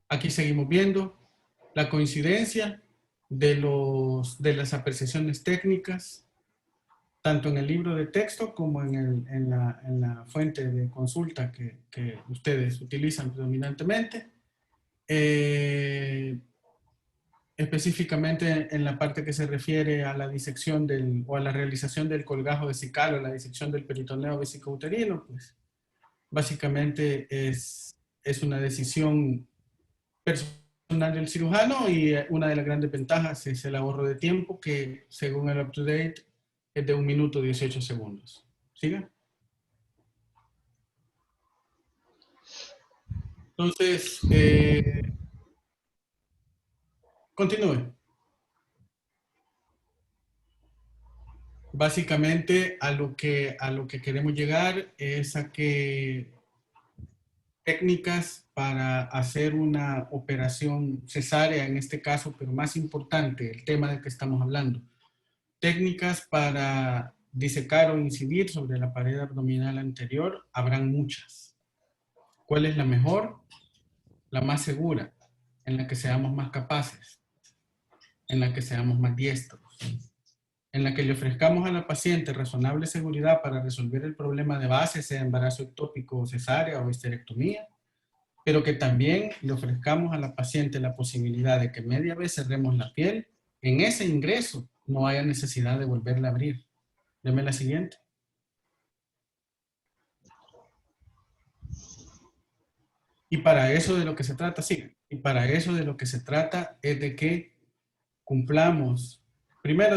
S1: Aquí seguimos viendo la coincidencia de las apreciaciones técnicas, tanto en el libro de texto como en la fuente de consulta que ustedes utilizan predominantemente. Específicamente en la parte que se refiere a la disección o a la realización del colgajo vesical o la disección del peritoneo vesicouterino, pues básicamente es una decisión personal del cirujano y una de las grandes ventajas es el ahorro de tiempo que según el up-to-date es de 1 minuto 18 segundos. ¿Siga? Entonces, continúe. Básicamente a lo que queremos llegar es a que técnicas para hacer una operación cesárea en este caso, pero más importante, el tema del que estamos hablando. Técnicas para disecar o incidir sobre la pared abdominal anterior, habrán muchas. ¿Cuál es la mejor? La más segura, en la que seamos más capaces, en la que seamos más diestros, en la que le ofrezcamos a la paciente razonable seguridad para resolver el problema de base, sea embarazo ectópico, cesárea o histerectomía, pero que también le ofrezcamos a la paciente la posibilidad de que media vez cerremos la piel, en ese ingreso no haya necesidad de volverla a abrir. Deme la siguiente. Y para eso de lo que se trata, sí, y para eso de lo que se trata es de que cumplamos, primero,